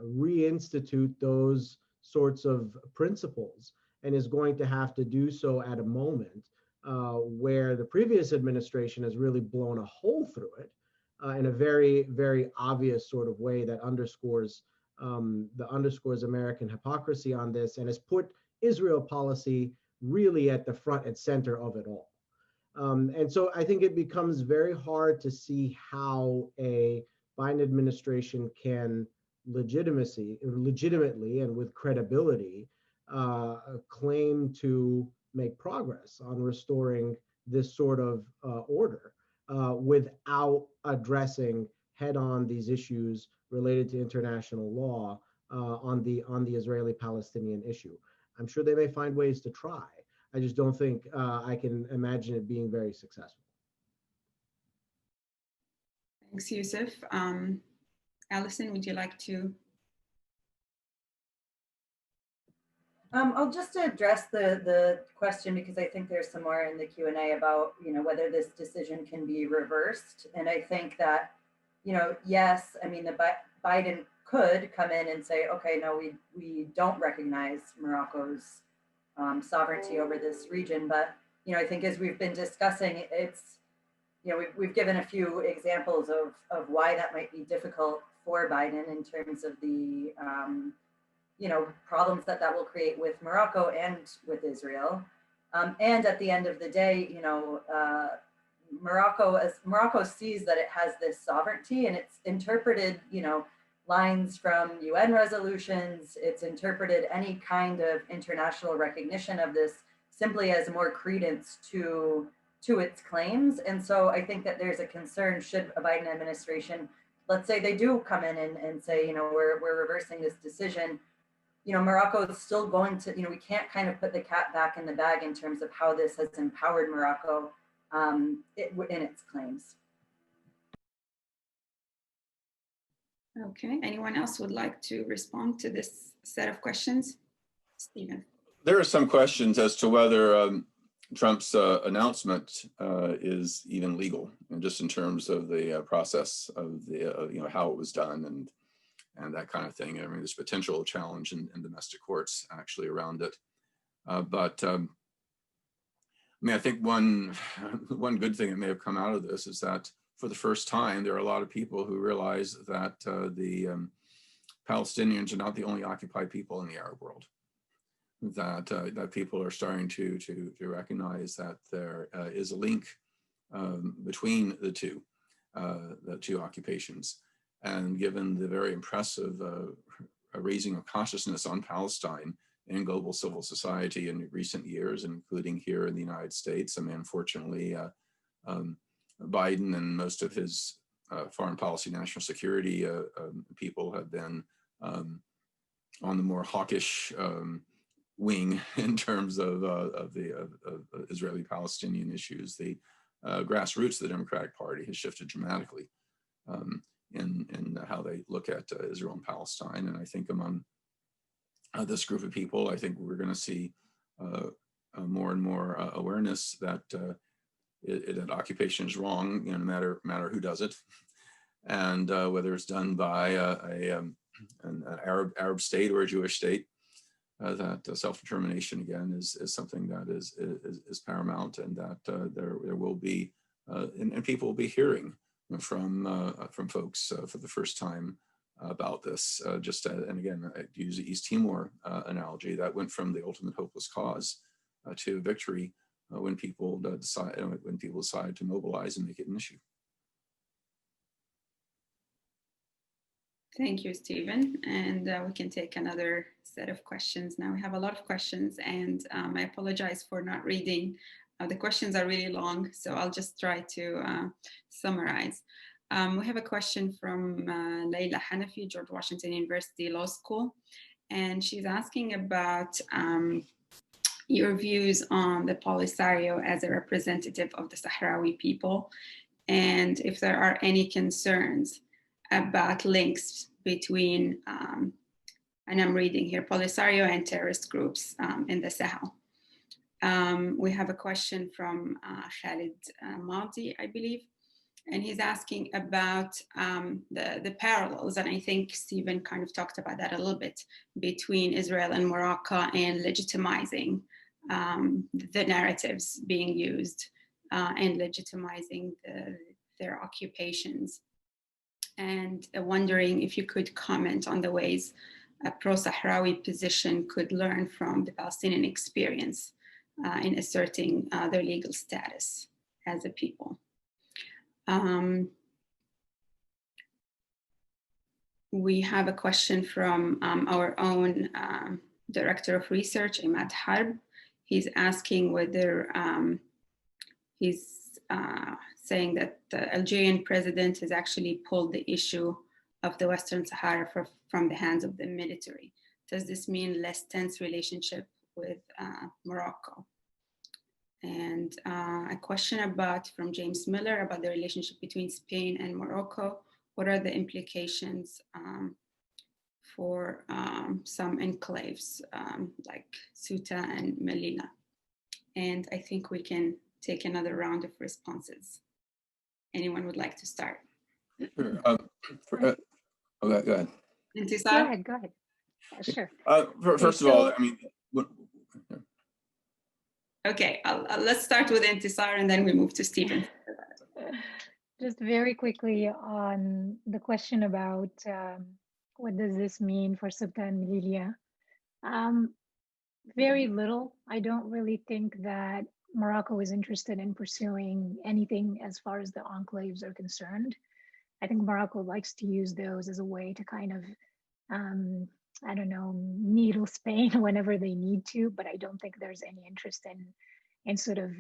reinstitute those sorts of principles, and is going to have to do so at a moment where the previous administration has really blown a hole through it in a very, very obvious sort of way that underscores American hypocrisy on this, and has put Israel policy really at the front and center of it all. And so I think it becomes very hard to see how a Biden administration can legitimately and with credibility claim to make progress on restoring this sort of order without addressing head-on these issues related to international law on the Israeli-Palestinian issue. I'm sure they may find ways to try. I just don't think I can imagine it being very successful. Thanks, Yousef. Allison, would you like to? I'll just address the question, because I think there's some more in the Q&A about, whether this decision can be reversed. And I think that, yes, I mean, Biden could come in and say, okay, no, we don't recognize Morocco's sovereignty over this region. But, I think as we've been discussing, it's, we've given a few examples of why that might be difficult for Biden in terms of the, problems that will create with Morocco and with Israel. And at the end of the day, Morocco sees that it has this sovereignty, and it's interpreted, lines from UN resolutions. It's interpreted any kind of international recognition of this simply as more credence to its claims. And so I think that there's a concern, should a Biden administration, let's say they do come in and say, we're reversing this decision, Morocco is still going to, we can't kind of put the cat back in the bag in terms of how this has empowered Morocco in its claims. Okay, anyone else would like to respond to this set of questions? Stephen. There are some questions as to whether Trump's announcement is even legal, and just in terms of the process of the, how it was done and that kind of thing. I mean, there's potential challenge in domestic courts actually around it. But I mean, I think one good thing that may have come out of this is that for the first time, there are a lot of people who realize that the Palestinians are not the only occupied people in the Arab world. That people are starting to recognize that there is a link between the two occupations. And given the very impressive raising of consciousness on Palestine in global civil society in recent years, including here in the United States, I mean, unfortunately, Biden and most of his foreign policy, national security people have been on the more hawkish wing in terms of Israeli-Palestinian issues. The grassroots of the Democratic Party has shifted dramatically in how they look at Israel and Palestine. And I think among this group of people, I think we're going to see more and more awareness that that occupation is wrong, no matter who does it, and whether it's done by an Arab state or a Jewish state. That self-determination again is something that is paramount, and that there will be and people will be hearing from folks for the first time about this. And again, I use the East Timor analogy that went from the ultimate hopeless cause to victory when people decide to mobilize and make it an issue. Thank you, Stephen. And we can take another set of questions. Now we have a lot of questions, and I apologize for not reading. The questions are really long, so I'll just try to summarize. We have a question from Layla Hanafi, George Washington University Law School, and she's asking about your views on the Polisario as a representative of the Sahrawi people, and if there are any concerns about links between, and I'm reading here, Polisario and terrorist groups in the Sahel. We have a question from Khalid Madi, I believe, and he's asking about the parallels, and I think Stephen kind of talked about that a little bit, between Israel and Morocco and legitimizing the narratives being used and legitimizing their occupations. And wondering if you could comment on the ways a pro-Sahrawi position could learn from the Palestinian experience in asserting their legal status as a people. We have a question from our own Director of Research, Imad Harb. He's asking whether he's saying that the Algerian president has actually pulled the issue of the Western Sahara from the hands of the military. Does this mean less tense relationship with Morocco? And a question from James Miller about the relationship between Spain and Morocco. What are the implications for some enclaves like Ceuta and Melilla? And I think we can take another round of responses. Anyone would like to start? Sure. Okay, go ahead. Intissar? Go ahead. Sure. First of all, I mean, okay, let's start with Intissar and then we move to Stephen. Just very quickly on the question about what does this mean for Ceuta and Melilla? Very little. I don't really think that Morocco is interested in pursuing anything as far as the enclaves are concerned. I think Morocco likes to use those as a way to kind of, I don't know, needle Spain whenever they need to, but I don't think there's any interest in sort of,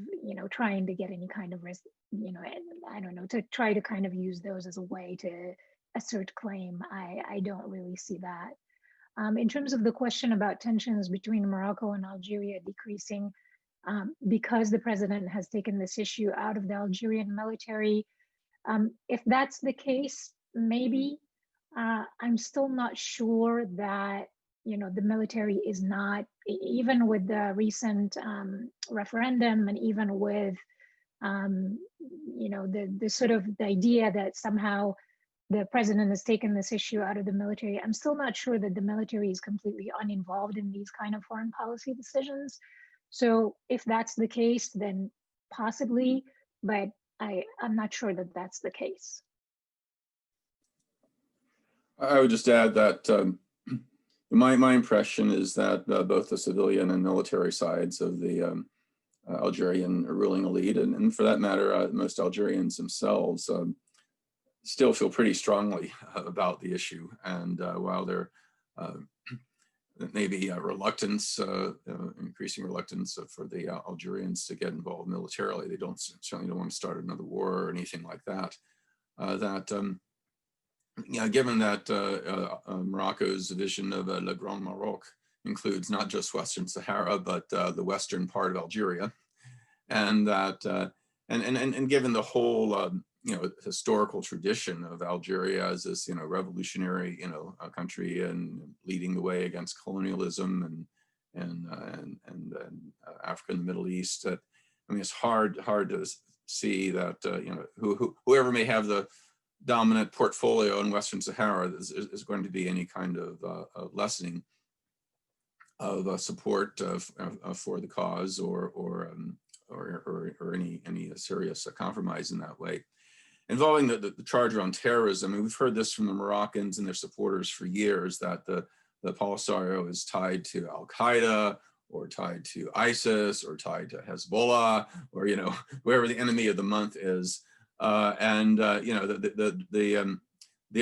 trying to get any kind of, I don't know, to try to kind of use those as a way to assert claim. I don't really see that. In terms of the question about tensions between Morocco and Algeria decreasing, because the president has taken this issue out of the Algerian military. If that's the case, maybe. I'm still not sure that, the military is not, even with the recent referendum and even with, the sort of the idea that somehow the president has taken this issue out of the military. I'm still not sure that the military is completely uninvolved in these kind of foreign policy decisions. So if that's the case, then possibly, but I'm not sure that that's the case. I would just add that my impression is that both the civilian and military sides of the Algerian ruling elite, and for that matter, most Algerians themselves, still feel pretty strongly about the issue. And while there may be reluctance, increasing reluctance for the Algerians to get involved militarily, they certainly don't want to start another war or anything like that. Given that Morocco's vision of Le Grand Maroc includes not just Western Sahara, but the western part of Algeria, and that and given the whole historical tradition of Algeria as this revolutionary country and leading the way against colonialism and Africa and the Middle East, that it's hard to see that whoever may have the dominant portfolio in Western Sahara is going to be any kind of lessening of support for the cause or any serious compromise in that way. Involving the charge on terrorism, and we've heard this from the Moroccans and their supporters for years, that the Polisario is tied to Al-Qaeda or tied to ISIS or tied to Hezbollah or whoever the enemy of the month is. The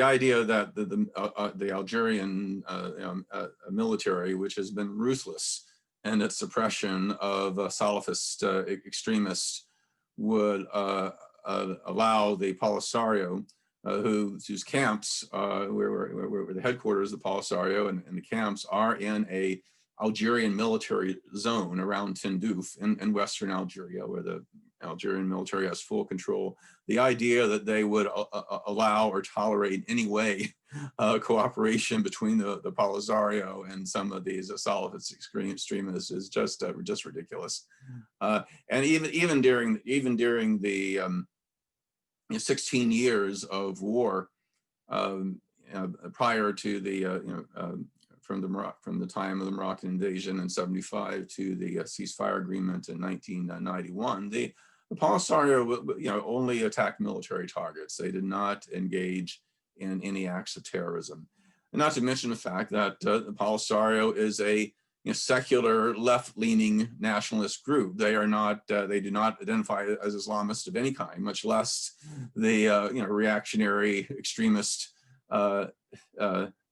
idea that the Algerian military, which has been ruthless in its suppression of Salafist extremists, would allow the Polisario, whose camps, where the headquarters of the Polisario and the camps are in a Algerian military zone around Tindouf in Western Algeria, where the Algerian military has full control. The idea that they would allow or tolerate any way cooperation between the Polisario and some of these Salafist extremists is just ridiculous. And even during the 16 years of war prior to the from the time of the Moroccan invasion in '75 to the ceasefire agreement in 1991, the Polisario only attacked military targets. They did not engage in any acts of terrorism. And not to mention the fact that the Polisario is a secular left-leaning nationalist group. They are not. They do not identify as Islamist of any kind, much less the reactionary extremist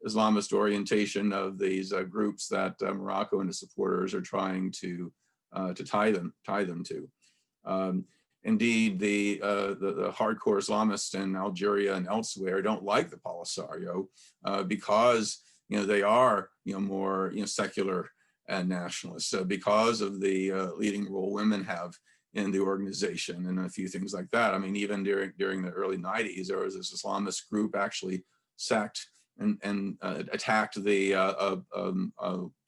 Islamist orientation of these groups that Morocco and its supporters are trying to tie them to. Indeed, the hardcore Islamists in Algeria and elsewhere don't like the Polisario because they are more secular and nationalists, because of the leading role women have in the organization and a few things like that. I mean, even during the early 90s, there was this Islamist group actually sacked and attacked the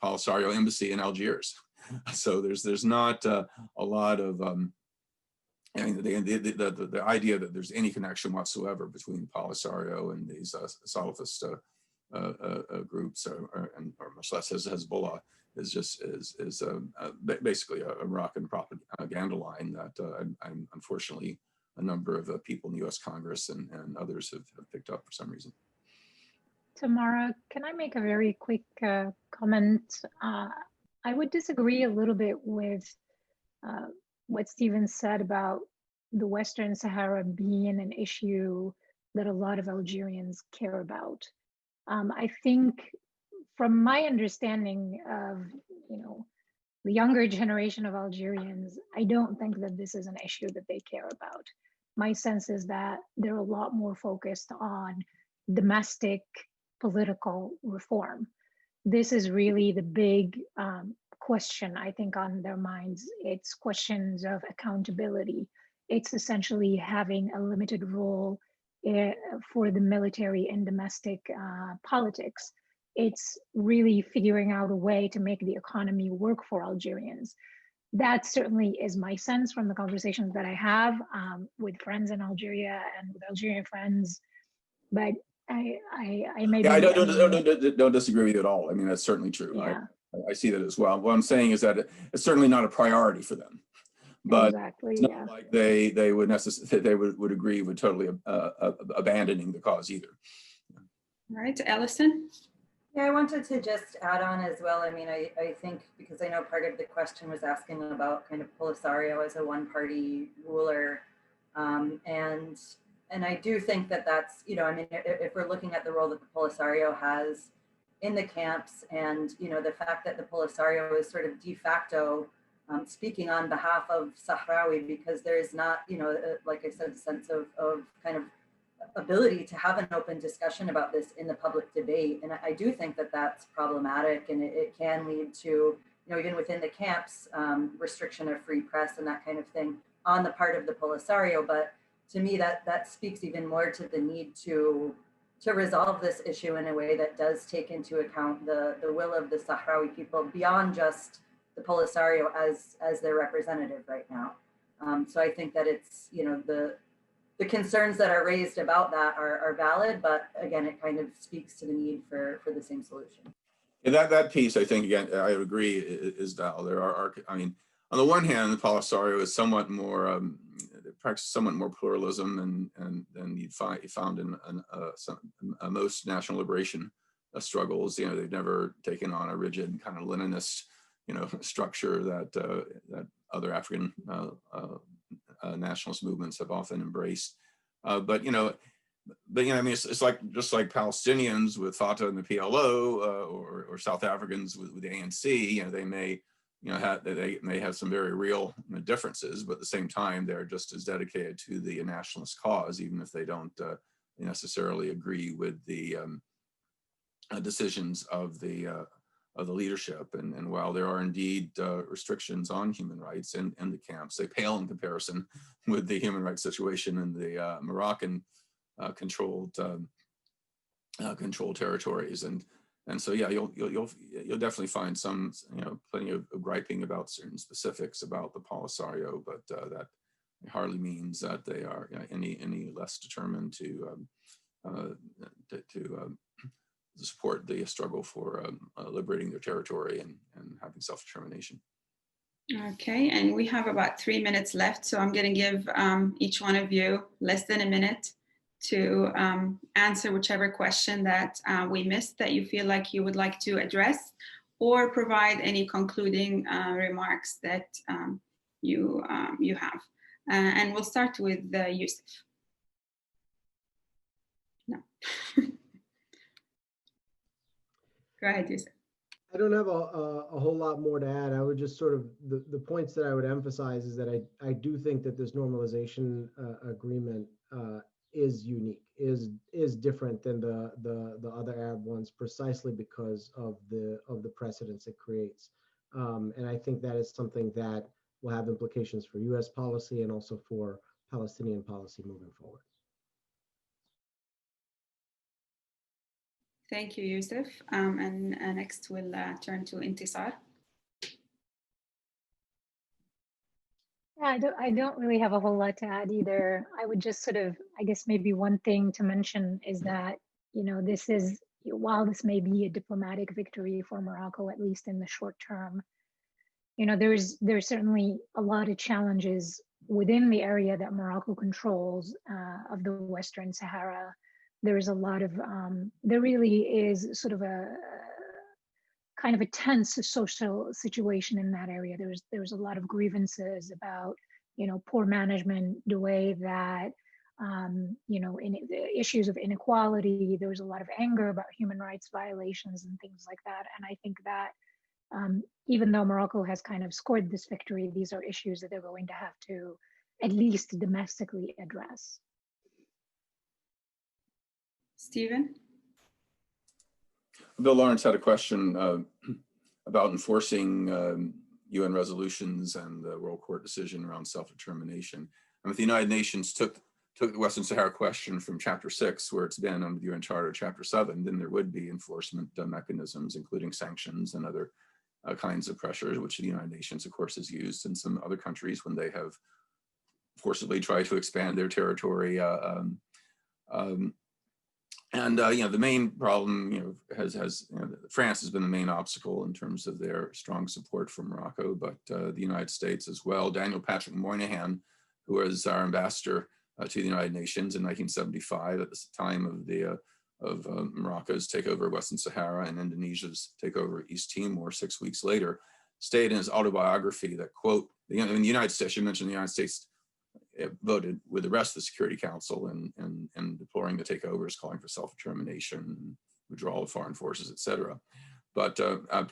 Polisario embassy in Algiers. So there's not a lot of the idea that there's any connection whatsoever between Polisario and these Salafist groups, or much less Hezbollah, is basically a Moroccan propaganda line that I'm unfortunately a number of people in the U.S. Congress and others have picked up for some reason. Tamara, can I make a very quick comment? I would disagree a little bit with what Stephen said about the Western Sahara being an issue that a lot of Algerians care about. I think, from my understanding of the younger generation of Algerians, I don't think that this is an issue that they care about. My sense is that they're a lot more focused on domestic political reform. This is really the big question, I think, on their minds. It's questions of accountability. It's essentially having a limited role for the military in domestic politics. It's really figuring out a way to make the economy work for Algerians. That certainly is my sense from the conversations that I have with friends in Algeria and with Algerian friends. but I may Yeah, I be, don't disagree with you at all. I mean, that's certainly true. yeah, I see that as well. What I'm saying is that it's certainly not a priority for them, but exactly, it's not yeah. like they would necessarily, they would agree with totally abandoning the cause either. All right, Allison. Yeah, I wanted to just add on as well. I mean, I think because I know part of the question was asking about kind of Polisario as a one-party ruler, and I do think that that's, you know, I mean, if we're looking at the role that the Polisario has in the camps, and you know, the fact that the Polisario is sort of de facto speaking on behalf of Sahrawi, because there is not, you know, like I said, a sense of kind of ability to have an open discussion about this in the public debate. And I do think that that's problematic, and it can lead to, you know, even within the camps, restriction of free press and that kind of thing on the part of the Polisario. But to me, that speaks even more to the need to resolve this issue in a way that does take into account the will of the Sahrawi people beyond just the Polisario as their representative right now. So I think that it's, you know, the concerns that are raised about that are valid, but again, it kind of speaks to the need for the same solution. Yeah, that piece, I think, again, I would agree, is valid. There are, I mean, on the one hand, the Polisario is somewhat more, practices somewhat more pluralism than you'd found in most national liberation struggles. You know, they've never taken on a rigid kind of Leninist, you know, structure that other African nationalist movements have often embraced. But you know, I mean, it's like just like Palestinians with Fatah and the PLO, or South Africans with the ANC. You know, they may, you know, they may have some very real, you know, differences, but at the same time, they're just as dedicated to the nationalist cause, even if they don't necessarily agree with the decisions of the leadership. And while there are indeed restrictions on human rights in the camps, they pale in comparison with the human rights situation in the Moroccan controlled territories. And so, yeah, you'll definitely find some, you know, plenty of griping about certain specifics about the Polisario, but that hardly means that they are, you know, any less determined to support the struggle for liberating their territory and having self-determination. Okay, and we have about 3 minutes left, so I'm going to give each one of you less than a minute to answer whichever question that we missed that you feel like you would like to address, or provide any concluding remarks that you have. And we'll start with Yousef. No. Go ahead, Yousef. I don't have a whole lot more to add. I would just sort of, the points that I would emphasize is that I do think that this normalization agreement is unique, is different than the other Arab ones, precisely because of the precedents it creates. And I think that is something that will have implications for US policy and also for Palestinian policy moving forward. Thank you, Yousef. And next we'll turn to Intissar. Yeah, I don't really have a whole lot to add either. I would just sort of, I guess maybe one thing to mention is that, you know, this is, while this may be a diplomatic victory for Morocco, at least in the short term, you know, there's certainly a lot of challenges within the area that Morocco controls of the Western Sahara. There's a lot of, there really is sort of a kind of a tense social situation in that area. There's a lot of grievances about, you know, poor management, the way that, you know, in the issues of inequality, there was a lot of anger about human rights violations and things like that. And I think that even though Morocco has kind of scored this victory, these are issues that they're going to have to at least domestically address. Stephen? Bill Lawrence had a question about enforcing UN resolutions and the World Court decision around self-determination. And if the United Nations took the Western Sahara question from Chapter 6, where it's been under the UN Charter, Chapter 7, then there would be enforcement mechanisms, including sanctions and other kinds of pressures, which the United Nations, of course, has used in some other countries when they have forcibly tried to expand their territory And the main problem, France has been the main obstacle in terms of their strong support for Morocco, but the United States as well. Daniel Patrick Moynihan, who was our ambassador to the United Nations in 1975 at the time of Morocco's takeover of Western Sahara and Indonesia's takeover of East Timor 6 weeks later, stated in his autobiography that, quote, in the United States, you mentioned the United States voted with the rest of the Security Council and deploring the takeovers, calling for self-determination, withdrawal of foreign forces, etc. But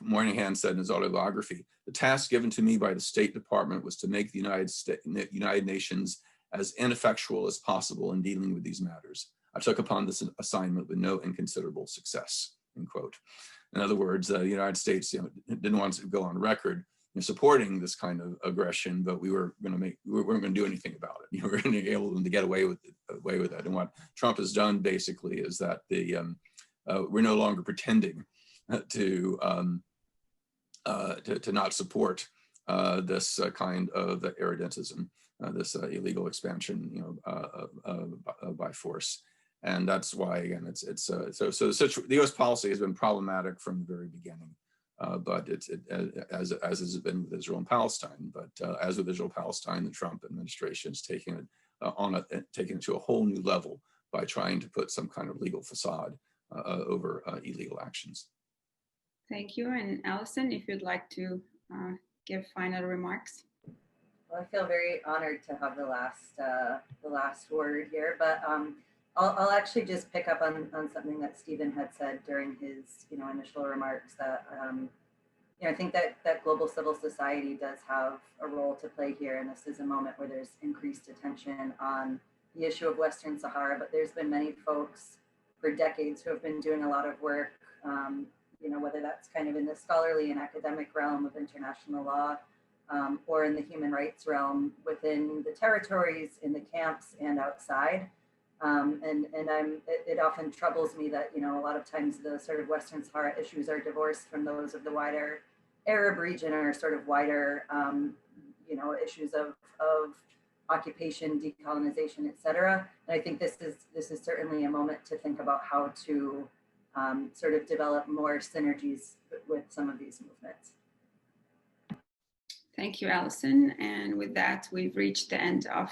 Moynihan said in his autobiography, the task given to me by the State Department was to make the United Nations as ineffectual as possible in dealing with these matters. I took upon this assignment with no inconsiderable success, end quote. In other words, the United States didn't want to go on record supporting this kind of aggression, but we weren't going to do anything about it. We're going to be able to get away with it. And what Trump has done basically is that we're no longer pretending to not support this kind of irredentism, this illegal expansion, by force. And that's why, again, the U.S. policy has been problematic from the very beginning. But as has been with Israel and Palestine. But as with Israel and Palestine, the Trump administration is taking it to a whole new level by trying to put some kind of legal facade over illegal actions. Thank you. And Allison, if you'd like to give final remarks. Well, I feel very honored to have the last word here, but I'll actually just pick up on something that Stephen had said during his initial remarks, that I think that global civil society does have a role to play here, and this is a moment where there's increased attention on the issue of Western Sahara, but there's been many folks for decades who have been doing a lot of work, whether that's kind of in the scholarly and academic realm of international law, or in the human rights realm within the territories, in the camps, and outside. It often troubles me that, a lot of times the sort of Western Sahara issues are divorced from those of the wider Arab region or sort of wider, issues of occupation, decolonization, et cetera. And I think this is certainly a moment to think about how to sort of develop more synergies with some of these movements. Thank you, Allison. And with that, we've reached the end of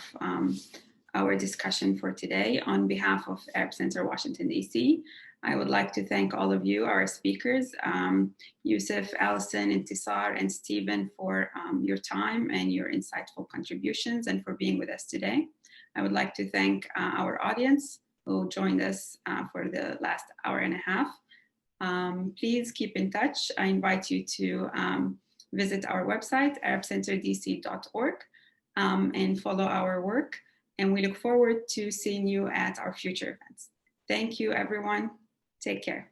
our discussion for today. On behalf of Arab Center Washington, D.C., I would like to thank all of you, our speakers, Yousef, Allison, Intissar, and Stephen, for your time and your insightful contributions and for being with us today. I would like to thank our audience who joined us for the last hour and a half. Please keep in touch. I invite you to visit our website, arabcenterdc.org, and follow our work. And we look forward to seeing you at our future events. Thank you, everyone. Take care.